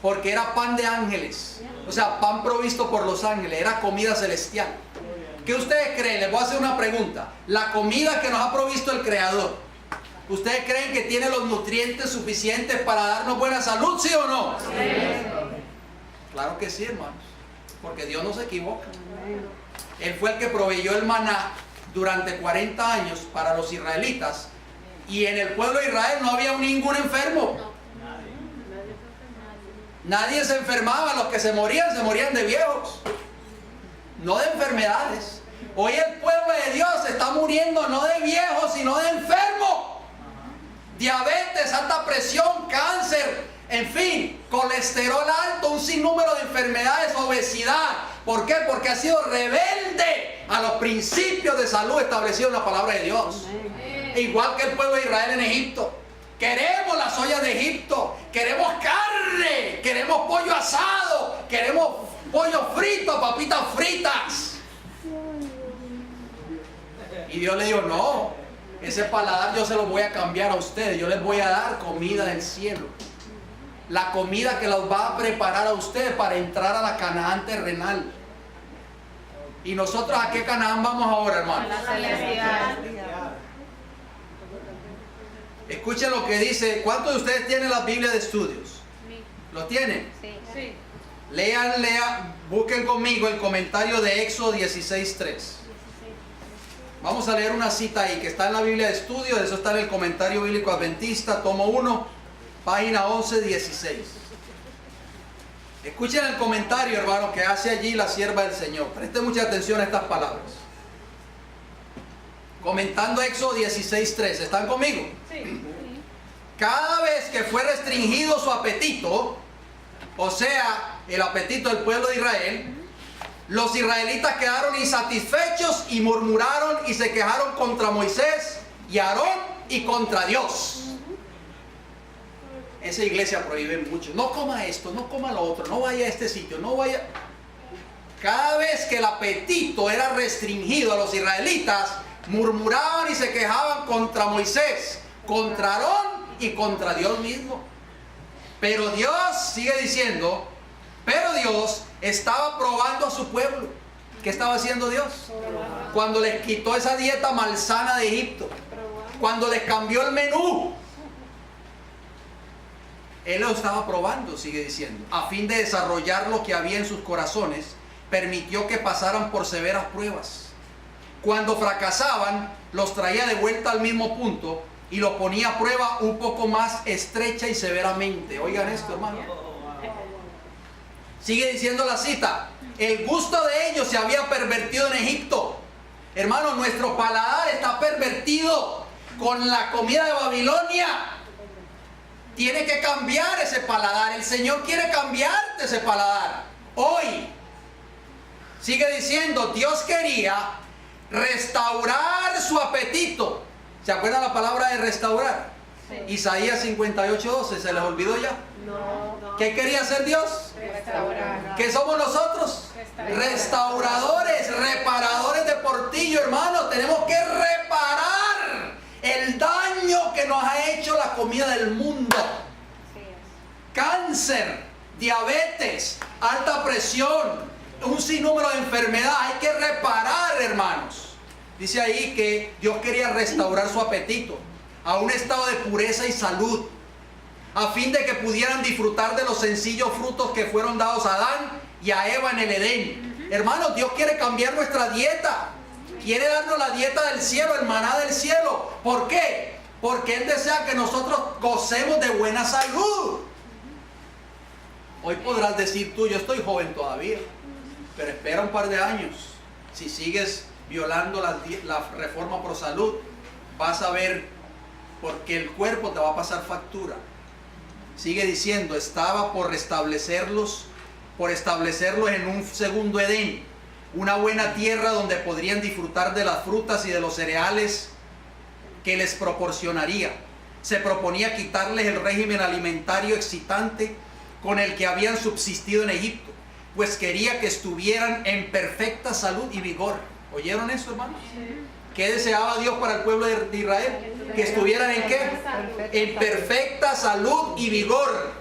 Porque era pan de ángeles, o sea, pan provisto por los ángeles, era comida celestial. ¿Qué ustedes creen? Les voy a hacer una pregunta. La comida que nos ha provisto el Creador, ¿ustedes creen que tiene los nutrientes suficientes para darnos buena salud, sí o no? Sí. Claro que sí, hermanos, porque Dios no se equivoca. Él fue el que proveyó el maná durante 40 años para los israelitas, y en el pueblo de Israel no había ningún enfermo. Nadie se enfermaba. Los que se morían de viejos, no de enfermedades. Hoy el pueblo de Dios está muriendo no de viejos, sino de enfermos. Diabetes, alta presión, cáncer, en fin, colesterol alto, un sinnúmero de enfermedades, obesidad. ¿Por qué? Porque ha sido rebelde a los principios de salud establecidos en la palabra de Dios. Igual que el pueblo de Israel en Egipto. Queremos las ollas de Egipto, queremos carne, queremos pollo asado, queremos pollo frito, papitas fritas. Y Dios le dijo, no, ese paladar yo se lo voy a cambiar a ustedes, yo les voy a dar comida del cielo. La comida que los va a preparar a ustedes para entrar a la Canaán terrenal. ¿Y nosotros a qué Canaán vamos ahora, hermanos? A la celestial. Escuchen lo que dice. ¿Cuántos de ustedes tienen la Biblia de estudios? ¿Lo tienen? Sí. Lean, busquen conmigo el comentario de Éxodo 16:3. Vamos a leer una cita ahí que está en la Biblia de estudios. Eso está en el comentario bíblico adventista, tomo 1, página 11:16. Escuchen el comentario, hermano, que hace allí la sierva del Señor. Presten mucha atención a estas palabras. Comentando Éxodo 16:3. ¿Están conmigo? Sí. Cada vez que fue restringido su apetito, o sea, el apetito del pueblo de Israel, los israelitas quedaron insatisfechos y murmuraron y se quejaron contra Moisés y Aarón y contra Dios. Esa iglesia prohíbe mucho. No coma esto, no coma lo otro, no vaya a este sitio, no vaya. Cada vez que el apetito era restringido a los israelitas, murmuraban y se quejaban contra Moisés, contra Aarón y contra Dios mismo. Pero Dios sigue diciendo, pero Dios estaba probando a su pueblo. ¿Qué estaba haciendo Dios? Cuando les quitó esa dieta malsana de Egipto, cuando les cambió el menú, Él lo estaba probando, sigue diciendo, a fin de desarrollar lo que había en sus corazones. Permitió que pasaran por severas pruebas. Cuando fracasaban, los traía de vuelta al mismo punto y los ponía a prueba un poco más estrecha y severamente. Oigan esto, hermano. Sigue diciendo la cita. El gusto de ellos se había pervertido en Egipto. Hermano, nuestro paladar está pervertido con la comida de Babilonia. Tiene que cambiar ese paladar. El Señor quiere cambiarte ese paladar hoy. Sigue diciendo, Dios quería restaurar su apetito. ¿Se acuerdan la palabra de restaurar? Sí. Isaías 58:12, ¿se les olvidó ya? No. ¿Qué quería hacer Dios? Restaurar. ¿Qué somos nosotros? Restauradores, reparadores de portillo, hermano. Tenemos que reparar el daño que nos ha hecho la comida del mundo. Cáncer, diabetes, alta presión, un sinnúmero de enfermedades. Hay que reparar, hermanos. Dice ahí que Dios quería restaurar su apetito a un estado de pureza y salud, a fin de que pudieran disfrutar de los sencillos frutos que fueron dados a Adán y a Eva en el Edén. Hermanos, Dios quiere cambiar nuestra dieta. Quiere darnos la dieta del cielo, el maná del cielo. ¿Por qué? Porque Él desea que nosotros gocemos de buena salud. Hoy podrás decir tú, yo estoy joven todavía, pero espera un par de años. Si sigues violando la reforma pro salud, vas a ver, porque el cuerpo te va a pasar factura. Sigue diciendo, estaba por restablecerlos, por establecerlos en un segundo Edén, una buena tierra donde podrían disfrutar de las frutas y de los cereales que les proporcionaría. Se proponía quitarles el régimen alimentario excitante con el que habían subsistido en Egipto, pues quería que estuvieran en perfecta salud y vigor. ¿Oyeron eso, hermanos? ¿Qué deseaba Dios para el pueblo de Israel? Que estuvieran ¿en qué? En perfecta salud y vigor.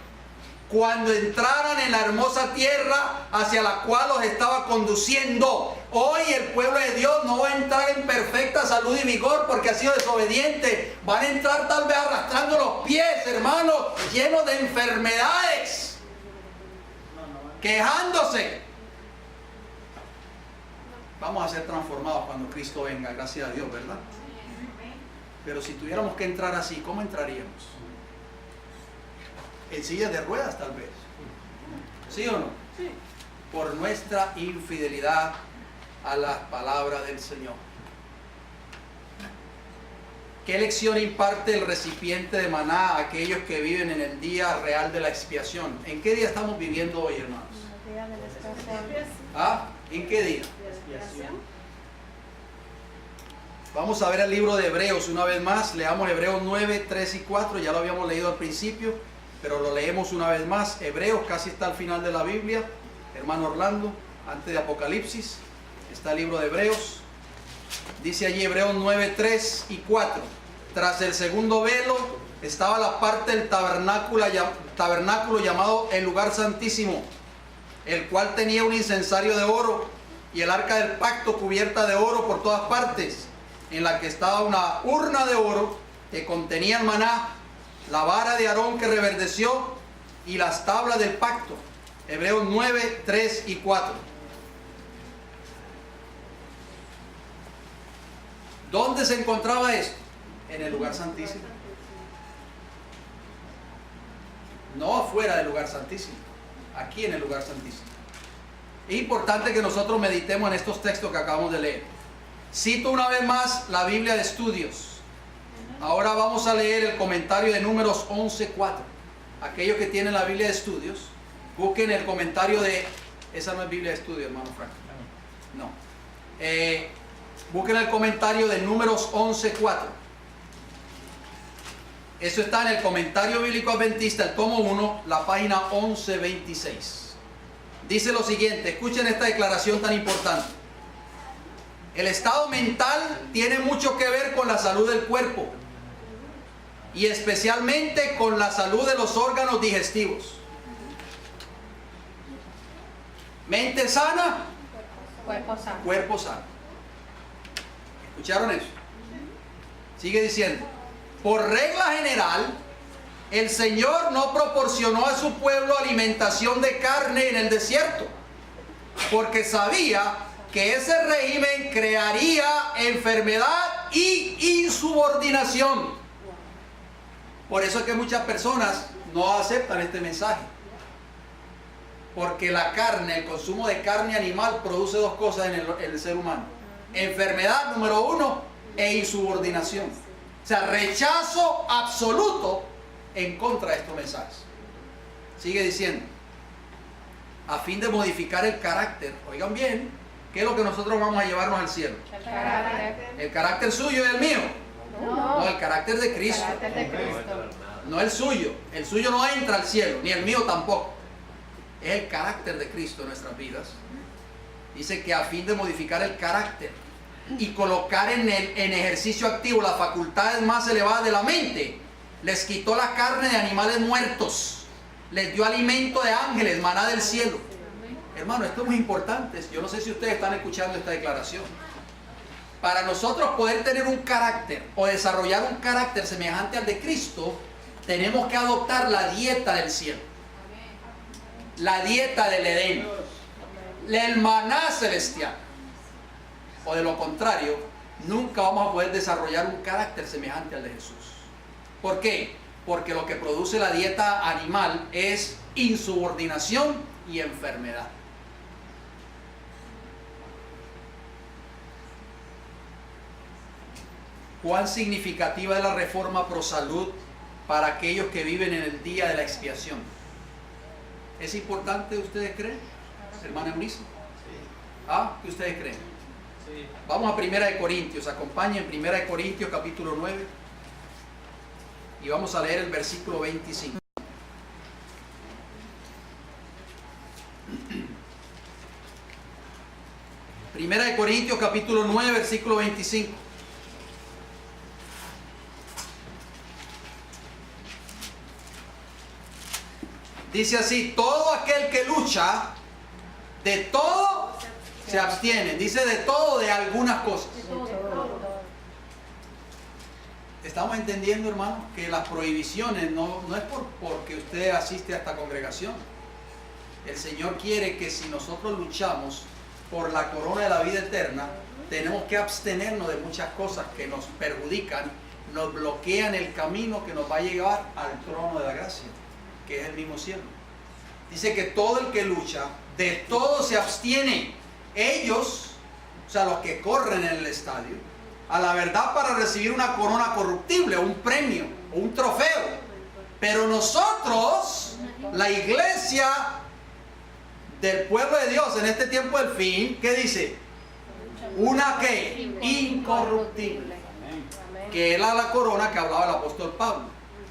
Cuando entraran en la hermosa tierra hacia la cual los estaba conduciendo. Hoy el pueblo de Dios no va a entrar en perfecta salud y vigor porque ha sido desobediente. Van a entrar tal vez arrastrando los pies, hermanos, llenos de enfermedades, quejándose. Vamos a ser transformados cuando Cristo venga, gracias a Dios, ¿verdad? Pero si tuviéramos que entrar así, ¿cómo entraríamos? En sillas de ruedas tal vez. ¿Sí o no? Sí. Por nuestra infidelidad a la palabra del Señor. ¿Qué lección imparte el recipiente de maná a aquellos que viven en el día real de la expiación? ¿En qué día estamos viviendo hoy, hermanos? El día de la expiación. ¿Ah? ¿En qué día? Vamos a ver el libro de Hebreos una vez más. Leamos Hebreos 9, 3 y 4. Ya lo habíamos leído al principio, pero lo leemos una vez más. Hebreos casi está al final de la Biblia. Hermano Orlando, antes de Apocalipsis, está el libro de Hebreos. Dice allí Hebreos 9, 3 y 4. Tras el segundo velo estaba la parte del tabernáculo llamado el lugar santísimo, el cual tenía un incensario de oro y el arca del pacto cubierta de oro por todas partes, en la que estaba una urna de oro que contenía el maná, la vara de Aarón que reverdeció y las tablas del pacto. Hebreos 9, 3 y 4. ¿Dónde se encontraba esto? En el lugar santísimo. No afuera del lugar santísimo, aquí en el lugar santísimo. Es importante que nosotros meditemos en estos textos que acabamos de leer. Cito una vez más la Biblia de Estudios. Ahora vamos a leer el comentario de Números 11:4. Aquellos que tienen la Biblia de Estudios, busquen el comentario de... Esa no es Biblia de Estudios, hermano Frank. No. Busquen el comentario de Números 11:4. Eso está en el Comentario Bíblico Adventista, el tomo 1, la página 1126. Dice lo siguiente, escuchen esta declaración tan importante. El estado mental tiene mucho que ver con la salud del cuerpo y especialmente con la salud de los órganos digestivos. Mente sana, Cuerpo sano. cuerpo sano. ¿Escucharon eso? Sigue diciendo, por regla general, el Señor no proporcionó a su pueblo alimentación de carne en el desierto, porque sabía que ese régimen crearía enfermedad y insubordinación. Por eso es que muchas personas no aceptan este mensaje, porque la carne, el consumo de carne animal produce dos cosas en el ser humano: enfermedad número 1 e insubordinación. O sea, rechazo absoluto en contra de estos mensajes. Sigue diciendo, a fin de modificar el carácter. Oigan bien, ¿qué es lo que nosotros vamos a llevarnos al cielo? El carácter. ¿El carácter suyo y el mío? No. No, el carácter de Cristo. El carácter de Cristo. No el suyo. El suyo no entra al cielo, ni el mío tampoco. Es el carácter de Cristo en nuestras vidas. Dice que a fin de modificar el carácter y colocar en ejercicio activo las facultades más elevadas de la mente, les quitó la carne de animales muertos, les dio alimento de ángeles, maná del cielo. Hermano, esto es muy importante. Yo no sé si ustedes están escuchando esta declaración. Para nosotros poder tener un carácter o desarrollar un carácter semejante al de Cristo, tenemos que adoptar la dieta del cielo, la dieta del Edén, el maná celestial. O de lo contrario, nunca vamos a poder desarrollar un carácter semejante al de Jesús. ¿Por qué? Porque lo que produce la dieta animal es insubordinación y enfermedad. ¿Cuán significativa es la reforma pro salud para aquellos que viven en el día de la expiación? ¿Es importante, ustedes creen? Hermana Eunice. ¿Ah? ¿Qué ustedes creen? Vamos a 1 Corintios, acompañen 1 Corintios capítulo 9 y vamos a leer el versículo 25. Primera de Corintios capítulo 9, versículo 25. Dice así: todo aquel que lucha, de todo se abstiene. Dice de todo, de algunas cosas. Estamos entendiendo, hermano, que las prohibiciones no es porque usted asiste a esta congregación. El Señor quiere que si nosotros luchamos por la corona de la vida eterna, tenemos que abstenernos de muchas cosas que nos perjudican, nos bloquean el camino que nos va a llevar al trono de la gracia, que es el mismo cielo. Dice que todo el que lucha, de todo se abstiene. Ellos, o sea, los que corren en el estadio, a la verdad para recibir una corona corruptible, un premio, un trofeo. Pero nosotros, la iglesia del pueblo de Dios en este tiempo del fin, ¿qué dice? Una que incorruptible, que es la corona que hablaba el apóstol Pablo.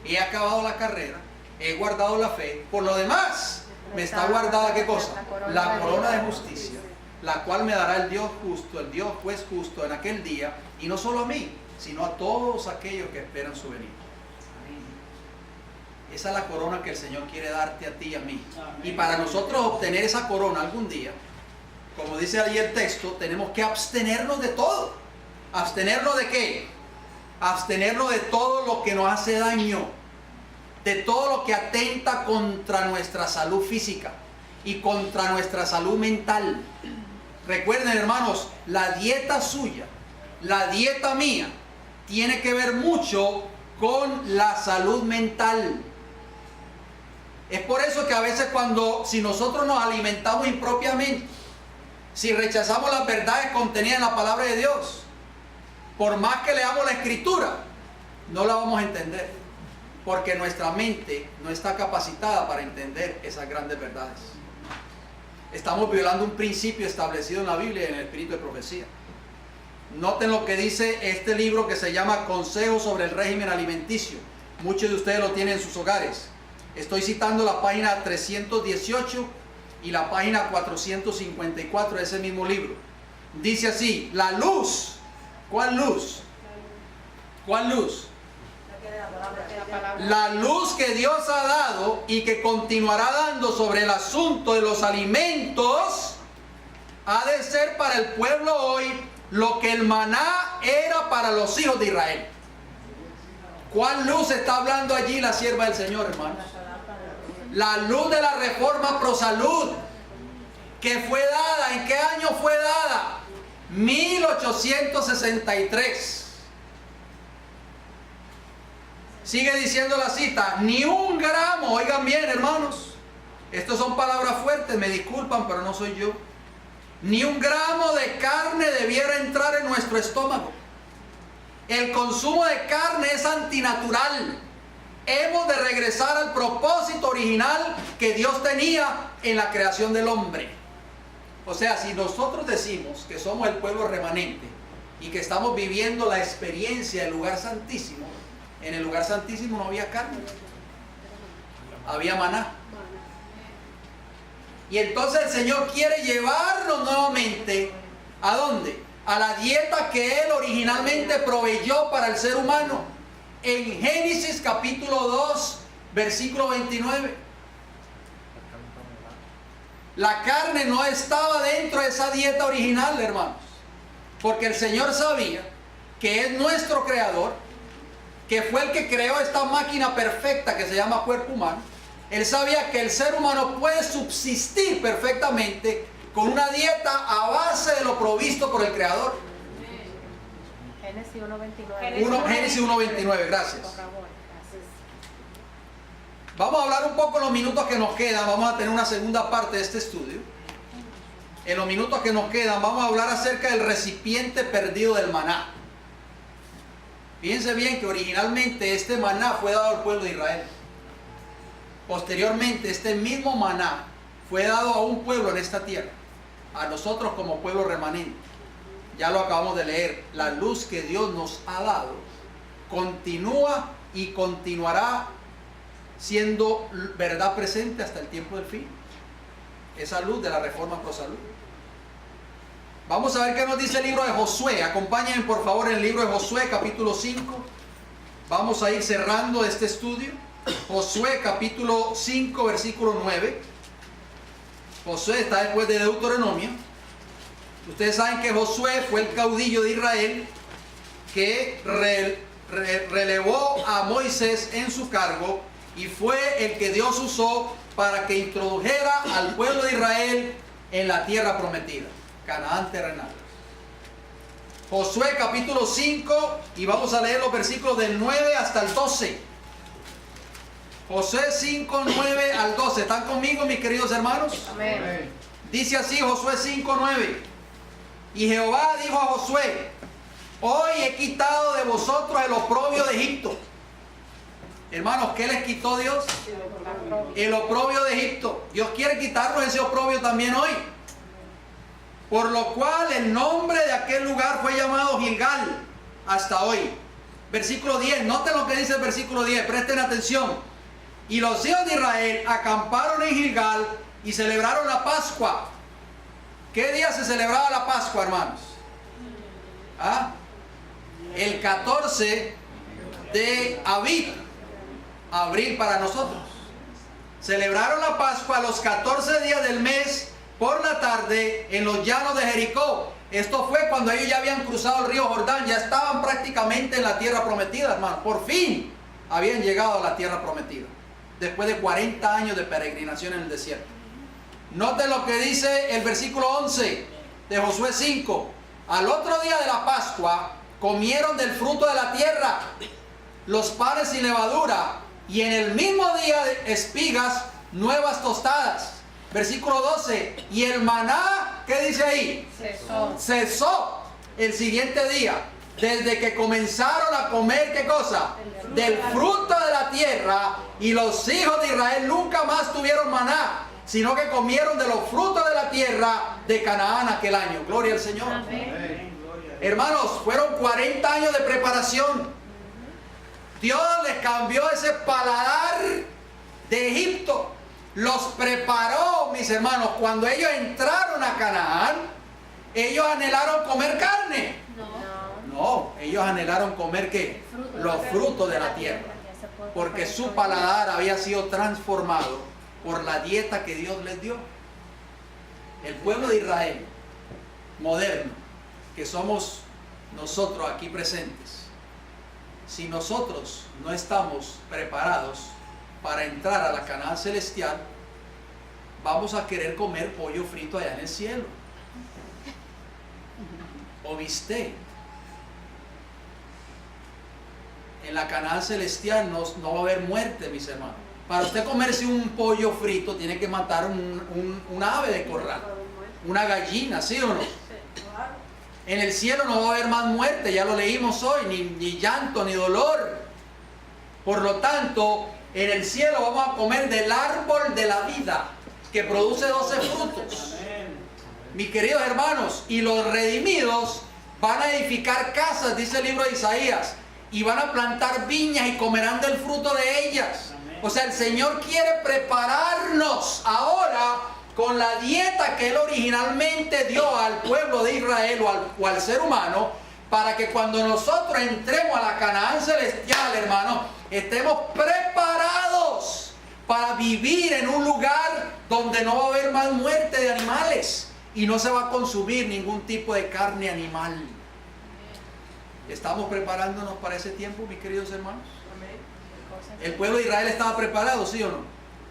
He acabado la carrera, he guardado la fe, por lo demás me está guardada ¿qué cosa? La corona de justicia, la cual me dará el Dios justo, el Dios juez justo en aquel día, y no solo a mí, sino a todos aquellos que esperan su venida. Esa es la corona que el Señor quiere darte a ti y a mí. Y para nosotros obtener esa corona algún día, como dice ahí el texto, tenemos que abstenernos de todo. ¿Abstenernos de qué? Abstenernos de todo lo que nos hace daño, de todo lo que atenta contra nuestra salud física y contra nuestra salud mental. Recuerden, hermanos, la dieta suya, la dieta mía, tiene que ver mucho con la salud mental. Es por eso que a veces si nosotros nos alimentamos impropiamente, si rechazamos las verdades contenidas en la palabra de Dios, por más que leamos la escritura, no la vamos a entender, porque nuestra mente no está capacitada para entender esas grandes verdades. Estamos violando un principio establecido en la Biblia y en el espíritu de profecía. Noten lo que dice este libro que se llama Consejos sobre el régimen alimenticio. Muchos de ustedes lo tienen en sus hogares. Estoy citando la página 318 y la página 454 de ese mismo libro. Dice así: la luz. ¿Cuál luz? ¿Cuál luz? La luz que Dios ha dado y que continuará dando sobre el asunto de los alimentos ha de ser para el pueblo hoy lo que el maná era para los hijos de Israel. ¿Cuál luz está hablando allí la sierva del Señor, hermanos? La luz de la reforma pro salud, que fue dada, ¿en qué año fue dada? 1863. Sigue diciendo la cita: ni un gramo, oigan bien, hermanos, estas son palabras fuertes, me disculpan, pero no soy yo. Ni un gramo de carne debiera entrar en nuestro estómago. El consumo de carne es antinatural. Hemos de regresar al propósito original que Dios tenía en la creación del hombre. O sea, si nosotros decimos que somos el pueblo remanente y que estamos viviendo la experiencia del lugar santísimo, en el lugar santísimo no había carne, había maná. Y entonces el Señor quiere llevarnos nuevamente, ¿a dónde? A la dieta que Él originalmente proveyó para el ser humano. En Génesis capítulo 2, versículo 29. La carne no estaba dentro de esa dieta original, hermanos, porque el Señor sabía que es nuestro creador, que fue el que creó esta máquina perfecta que se llama cuerpo humano. Él sabía que el ser humano puede subsistir perfectamente con una dieta a base de lo provisto por el creador. Génesis 1:29. Génesis 1:29, gracias. Vamos a hablar un poco en los minutos que nos quedan. Vamos a tener una segunda parte de este estudio. En los minutos que nos quedan vamos a hablar acerca del recipiente perdido del maná. Fíjense bien que originalmente este maná fue dado al pueblo de Israel. Posteriormente este mismo maná fue dado a un pueblo en esta tierra, a nosotros como pueblo remanente. Ya lo acabamos de leer. La luz que Dios nos ha dado continúa y continuará siendo verdad presente hasta el tiempo del fin. Esa luz de la reforma pro salud. Vamos a ver qué nos dice el libro de Josué. Acompáñenme por favor en el libro de Josué, capítulo 5. Vamos a ir cerrando este estudio. Josué, capítulo 5, versículo 9. Josué está después de Deuteronomio. Ustedes saben que Josué fue el caudillo de Israel que relevó a Moisés en su cargo y fue el que Dios usó para que introdujera al pueblo de Israel en la tierra prometida, Canaán terrenal. Josué capítulo 5 y vamos a leer los versículos del 9 hasta el 12. Josué 5, 9 al 12. ¿Están conmigo, mis queridos hermanos? Amén. Dice así Josué 5, 9. Y Jehová dijo a Josué: hoy he quitado de vosotros el oprobio de Egipto. Hermanos, ¿qué les quitó Dios? El oprobio de Egipto. Dios quiere quitarnos ese oprobio también hoy. Por lo cual el nombre de aquel lugar fue llamado Gilgal hasta hoy. Versículo 10. Noten lo que dice el versículo 10. Presten atención. Y los hijos de Israel acamparon en Gilgal y celebraron la Pascua. ¿Qué día se celebraba la Pascua, hermanos? ¿Ah? El 14 de Abib, abril para nosotros. Celebraron la Pascua los 14 días del mes por la tarde en los llanos de Jericó. Esto fue cuando ellos ya habían cruzado el río Jordán, ya estaban prácticamente en la tierra prometida, hermano. Por fin habían llegado a la tierra prometida, después de 40 años de peregrinación en el desierto. Noten lo que dice el versículo 11 de Josué 5. Al otro día de la Pascua comieron del fruto de la tierra, los panes sin levadura, y en el mismo día espigas nuevas tostadas. Versículo 12. Y el maná, ¿qué dice ahí? Cesó el siguiente día. Desde que comenzaron a comer, ¿qué cosa? Del fruto de la tierra. Y los hijos de Israel nunca más tuvieron maná, sino que comieron de los frutos de la tierra de Canaán aquel año. Gloria al Señor. Amén. Hermanos, fueron 40 años de preparación. Dios les cambió ese paladar de Egipto. Los preparó, mis hermanos. Cuando ellos entraron a Canaán, ellos anhelaron comer carne. No, ellos anhelaron comer ¿qué? Los frutos de la tierra. Porque su paladar había sido transformado por la dieta que Dios les dio. El pueblo de Israel moderno, que somos nosotros aquí presentes, si nosotros no estamos preparados para entrar a la Canaán celestial, vamos a querer comer pollo frito allá en el cielo, o bistec. En la Canaán celestial no va a haber muerte, mis hermanos. Para usted comerse un pollo frito tiene que matar un ave de corral, una gallina, ¿sí o no? En el cielo no va a haber más muerte, ya lo leímos hoy, ni llanto, ni dolor. Por lo tanto, en el cielo vamos a comer del árbol de la vida, que produce 12 frutos. Mis queridos hermanos, y los redimidos van a edificar casas, dice el libro de Isaías, y van a plantar viñas y comerán del fruto de ellas. O sea, el Señor quiere prepararnos ahora con la dieta que Él originalmente dio al pueblo de Israel o al ser humano, para que cuando nosotros entremos a la Canaán celestial, hermano, estemos preparados para vivir en un lugar donde no va a haber más muerte de animales y no se va a consumir ningún tipo de carne animal. ¿Estamos preparándonos para ese tiempo, mis queridos hermanos? ¿El pueblo de Israel estaba preparado, sí o no?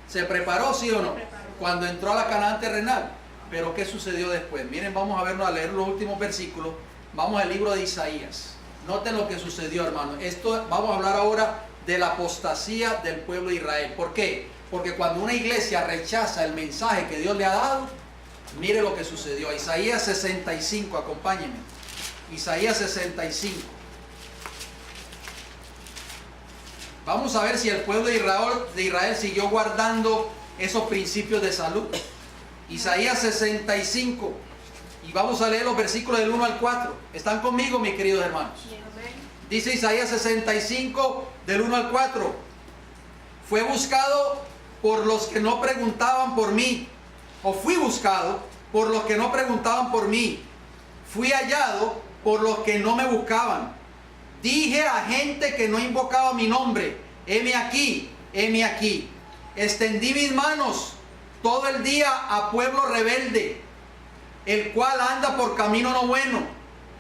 ¿Se preparó, sí o no? Cuando entró a la Canaán terrenal. Pero ¿qué sucedió después? Miren, vamos a leer los últimos versículos. Vamos al libro de Isaías. Noten lo que sucedió, hermano. Vamos a hablar ahora de la apostasía del pueblo de Israel. ¿Por qué? Porque cuando una iglesia rechaza el mensaje que Dios le ha dado, mire lo que sucedió. Isaías 65, acompáñenme. Isaías 65. Vamos a ver si el pueblo de Israel siguió guardando esos principios de salud. Isaías 65. Y vamos a leer los versículos del 1 al 4. ¿Están conmigo, mis queridos hermanos? Dice Isaías 65, del 1 al 4. Fue buscado por los que no preguntaban por mí. O fui buscado por los que no preguntaban por mí. fui hallado por los que no me buscaban. Dije a gente que no invocaba mi nombre, heme aquí, heme aquí. Extendí mis manos todo el día a pueblo rebelde, el cual anda por camino no bueno,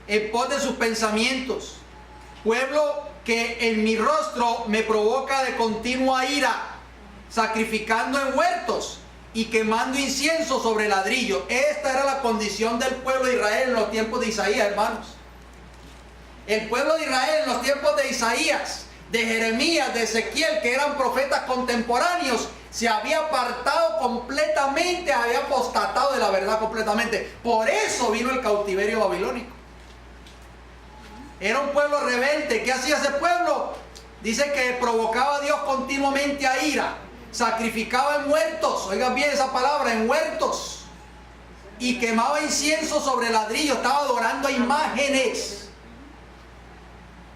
en pos de sus pensamientos. Pueblo que en mi rostro me provoca de continua ira, sacrificando en huertos y quemando incienso sobre ladrillo. Esta era la condición del pueblo de Israel en los tiempos de Isaías, hermanos. El pueblo de Israel en los tiempos de Isaías, de Jeremías, de Ezequiel, que eran profetas contemporáneos, se había apartado completamente, había apostatado de la verdad completamente. Por eso vino el cautiverio babilónico. Era un pueblo rebelde. ¿Qué hacía ese pueblo? Dice que provocaba a Dios continuamente a ira, sacrificaba en huertos, oigan bien esa palabra, en huertos, y quemaba incienso sobre ladrillo, estaba adorando a imágenes.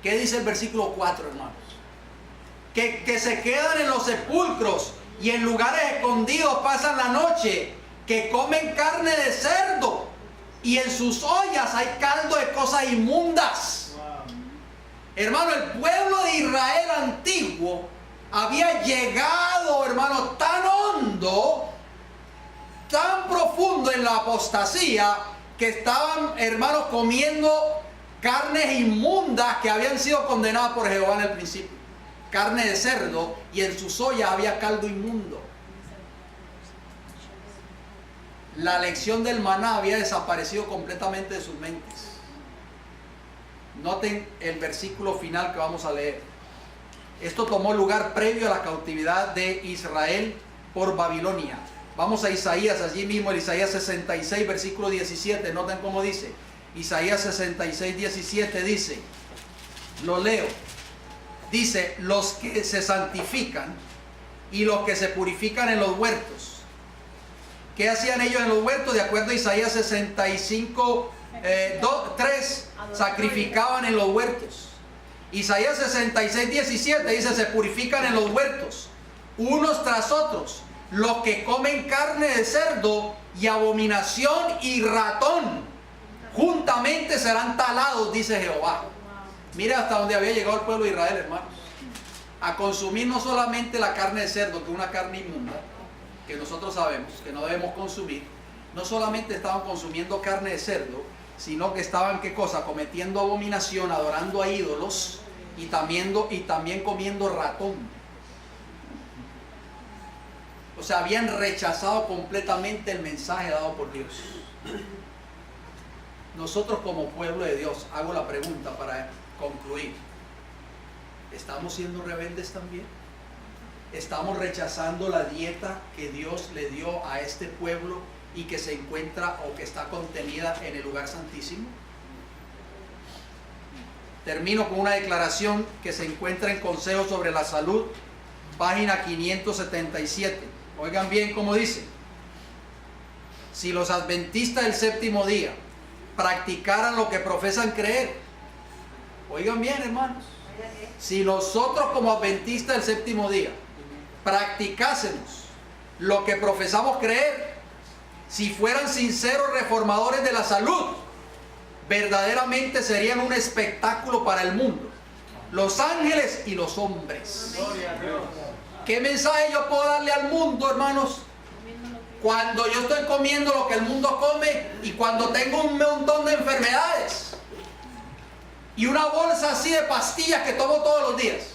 ¿Qué dice el versículo 4, hermanos? Que se quedan en los sepulcros y en lugares escondidos pasan la noche, que comen carne de cerdo y en sus ollas hay caldo de cosas inmundas. Hermano, el pueblo de Israel antiguo había llegado, hermano, tan hondo, tan profundo en la apostasía, que estaban, hermanos, comiendo carnes inmundas que habían sido condenadas por Jehová en el principio. Carne de cerdo, y en sus ollas había caldo inmundo. La lección del maná había desaparecido completamente de sus mentes. Noten el versículo final que vamos a leer. Esto tomó lugar previo a la cautividad de Israel por Babilonia. Vamos a Isaías, allí mismo, en Isaías 66, versículo 17. Noten cómo dice. Isaías 66, 17 dice, lo leo. Dice, los que se santifican y los que se purifican en los huertos. ¿Qué hacían ellos en los huertos? De acuerdo a Isaías 65, 3, sacrificaban en los huertos. Isaías 66, 17 dice, se purifican en los huertos, unos tras otros, los que comen carne de cerdo y abominación y ratón, juntamente serán talados, dice Jehová. Mira hasta donde había llegado el pueblo de Israel, hermanos, a consumir no solamente la carne de cerdo, que es una carne inmunda, que nosotros sabemos que no debemos consumir. No solamente estaban consumiendo carne de cerdo, sino que estaban, ¿qué cosa? Cometiendo abominación, adorando a ídolos y también comiendo ratón. O sea, habían rechazado completamente el mensaje dado por Dios. Nosotros como pueblo de Dios, hago la pregunta para concluir, ¿estamos siendo rebeldes también? ¿Estamos rechazando la dieta que Dios le dio a este pueblo y que se encuentra o que está contenida en el lugar santísimo? Termino con una declaración que se encuentra en Consejos sobre la Salud, página 577. Oigan bien cómo dice: si los adventistas del séptimo día practicaran lo que profesan creer, oigan bien, hermanos, si nosotros como adventistas del séptimo día practicásemos lo que profesamos creer, si fueran sinceros reformadores de la salud, verdaderamente serían un espectáculo para el mundo, los ángeles y los hombres. ¿Qué mensaje yo puedo darle al mundo, hermanos? Cuando yo estoy comiendo lo que el mundo come y cuando tengo un montón de enfermedades y una bolsa así de pastillas que tomo todos los días.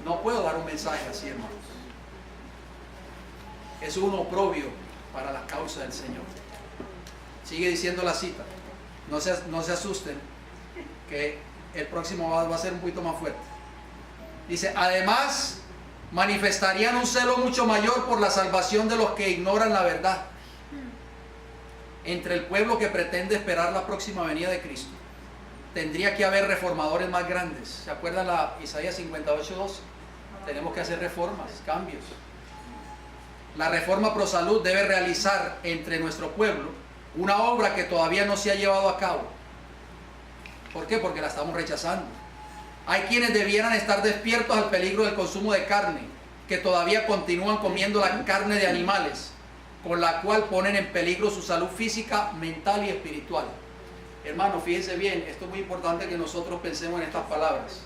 No puedo dar un mensaje así, hermanos. Es un oprobio para la causa del Señor. Sigue diciendo la cita. No se asusten, que el próximo va a ser un poquito más fuerte. Dice, además, manifestarían un celo mucho mayor por la salvación de los que ignoran la verdad. Entre el pueblo que pretende esperar la próxima venida de Cristo, tendría que haber reformadores más grandes. ¿Se acuerdan la Isaías 58:12? Tenemos que hacer reformas, cambios. La reforma pro salud debe realizar entre nuestro pueblo una obra que todavía no se ha llevado a cabo. ¿Por qué? Porque la estamos rechazando. Hay quienes debieran estar despiertos al peligro del consumo de carne, que todavía continúan comiendo la carne de animales, con la cual ponen en peligro su salud física, mental y espiritual. Hermano, fíjense bien, esto es muy importante que nosotros pensemos en estas palabras.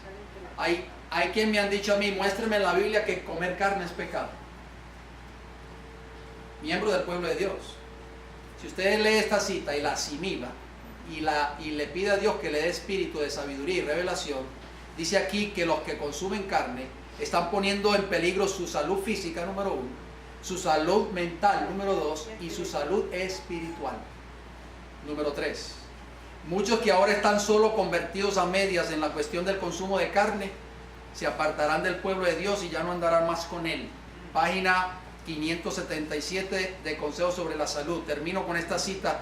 Hay quien me han dicho a mí, muéstreme en la Biblia que comer carne es pecado. Miembro del pueblo de Dios. Si usted lee esta cita y la asimila y le pide a Dios que le dé espíritu de sabiduría y revelación, dice aquí que los que consumen carne están poniendo en peligro su salud física, número 1, su salud mental, número 2, y su salud espiritual, número 3. Muchos que ahora están solo convertidos a medias en la cuestión del consumo de carne, se apartarán del pueblo de Dios y ya no andarán más con él. Página 577 de Consejos sobre la Salud. Termino con esta cita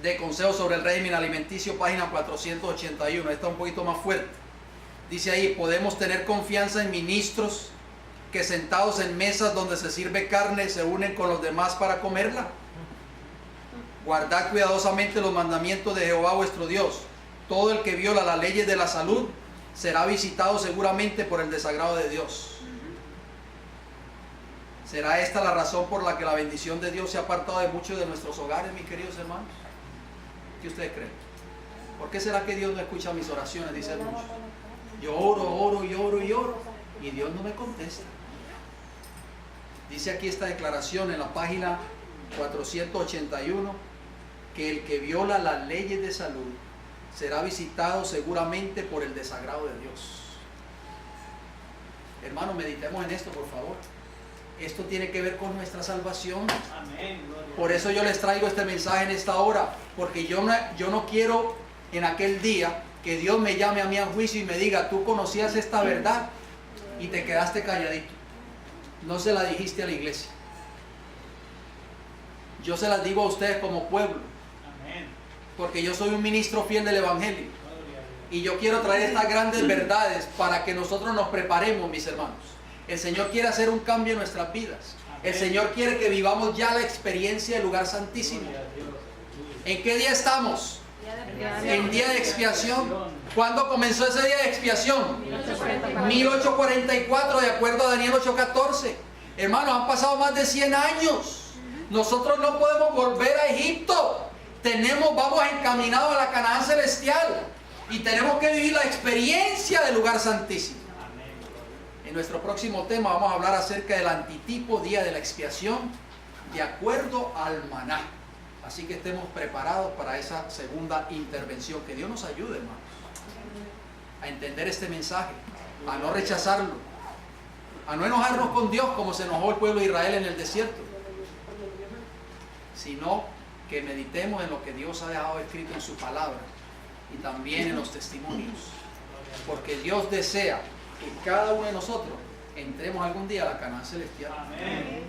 de Consejos sobre el Régimen Alimenticio, página 481. Esta es un poquito más fuerte. Dice ahí, podemos tener confianza en ministros que sentados en mesas donde se sirve carne se unen con los demás para comerla. Guardad cuidadosamente los mandamientos de Jehová vuestro Dios. Todo el que viola las leyes de la salud será visitado seguramente por el desagrado de Dios. ¿Será esta la razón por la que la bendición de Dios se ha apartado de muchos de nuestros hogares, mis queridos hermanos? ¿Qué ustedes creen? ¿Por qué será que Dios no escucha mis oraciones? Dice el mucho. Yo oro y Dios no me contesta. Dice aquí esta declaración en la página 481 que el que viola las leyes de salud será visitado seguramente por el desagrado de Dios. Hermanos, meditemos en esto, por favor. Esto tiene que ver con nuestra salvación. Amén. Por eso yo les traigo este mensaje en esta hora, porque yo no quiero en aquel día que Dios me llame a mí a juicio y me diga, tú conocías esta verdad y te quedaste calladito. No se la dijiste a la iglesia. Yo se las digo a ustedes como pueblo, Amén. porque yo soy un ministro fiel del Evangelio. Y yo quiero traer estas grandes verdades para que nosotros nos preparemos, mis hermanos. El Señor quiere hacer un cambio en nuestras vidas. El Señor quiere que vivamos ya la experiencia del lugar santísimo. ¿En qué día estamos? En día de expiación. ¿Cuándo comenzó ese día de expiación? 1844, de acuerdo a Daniel 8:14. Hermanos, han pasado más de 100 años. Nosotros no podemos volver a Egipto. Vamos encaminados a la Canaán celestial. Y tenemos que vivir la experiencia del lugar santísimo. En nuestro próximo tema vamos a hablar acerca del antitipo día de la expiación, de acuerdo al maná. Así que estemos preparados para esa segunda intervención. Que Dios nos ayude, hermanos, a entender este mensaje, a no rechazarlo, a no enojarnos con Dios como se enojó el pueblo de Israel en el desierto, sino que meditemos en lo que Dios ha dejado escrito en su palabra y también en los testimonios, porque Dios desea que cada uno de nosotros entremos algún día a la Canaán celestial. Amén.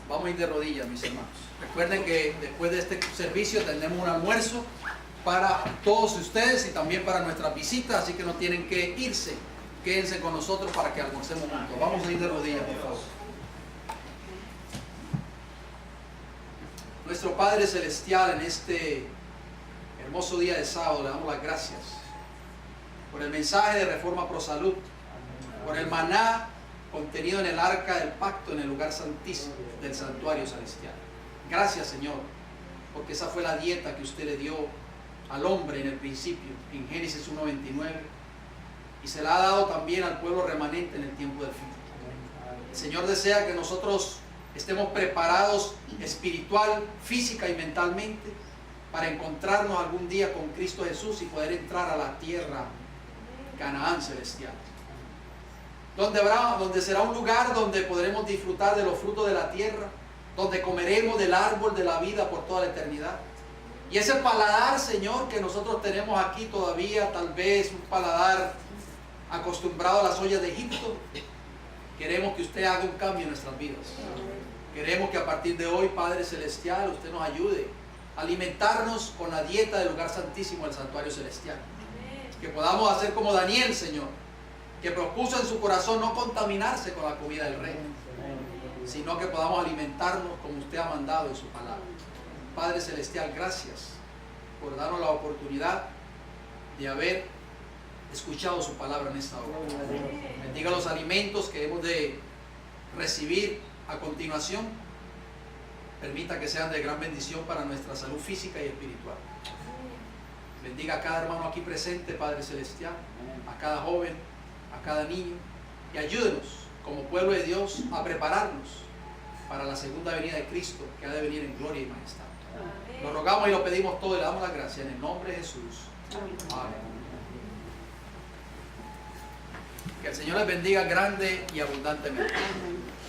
Vamos a ir de rodillas, mis hermanos. Recuerden que después de este servicio tendremos un almuerzo para todos ustedes y también para nuestras visitas, así que no tienen que irse. Quédense con nosotros para que almorcemos juntos. Vamos a ir de rodillas, por favor. Nuestro Padre Celestial, en este hermoso día de sábado, le damos las gracias por el mensaje de Reforma Pro Salud, por el maná contenido en el arca del pacto en el lugar santísimo del santuario celestial. Gracias, Señor, porque esa fue la dieta que usted le dio al hombre en el principio, en Génesis 1:29, y se la ha dado también al pueblo remanente en el tiempo del fin. El Señor desea que nosotros estemos preparados espiritual, física y mentalmente para encontrarnos algún día con Cristo Jesús y poder entrar a la tierra Canaán celestial, donde será un lugar donde podremos disfrutar de los frutos de la tierra, donde comeremos del árbol de la vida por toda la eternidad. Y ese paladar, Señor, que nosotros tenemos aquí todavía, tal vez un paladar acostumbrado a las ollas de Egipto, queremos que usted haga un cambio en nuestras vidas. Queremos que a partir de hoy, Padre Celestial, usted nos ayude a alimentarnos con la dieta del lugar santísimo del santuario celestial. Que podamos hacer como Daniel, Señor, que propuso en su corazón no contaminarse con la comida del rey, sino que podamos alimentarnos como usted ha mandado en su palabra. Padre Celestial, gracias por darnos la oportunidad de haber escuchado su palabra en esta hora. Bendiga los alimentos que hemos de recibir a continuación Permita que sean de gran bendición para nuestra salud física y espiritual. Bendiga a cada hermano aquí presente, Padre Celestial, a cada joven, a cada niño, y ayúdenos como pueblo de Dios a prepararnos para la segunda venida de Cristo, que ha de venir en gloria y majestad. Lo rogamos y lo pedimos todo y le damos las gracias en el nombre de Jesús. Amén. Que el Señor les bendiga grande y abundantemente. Amén.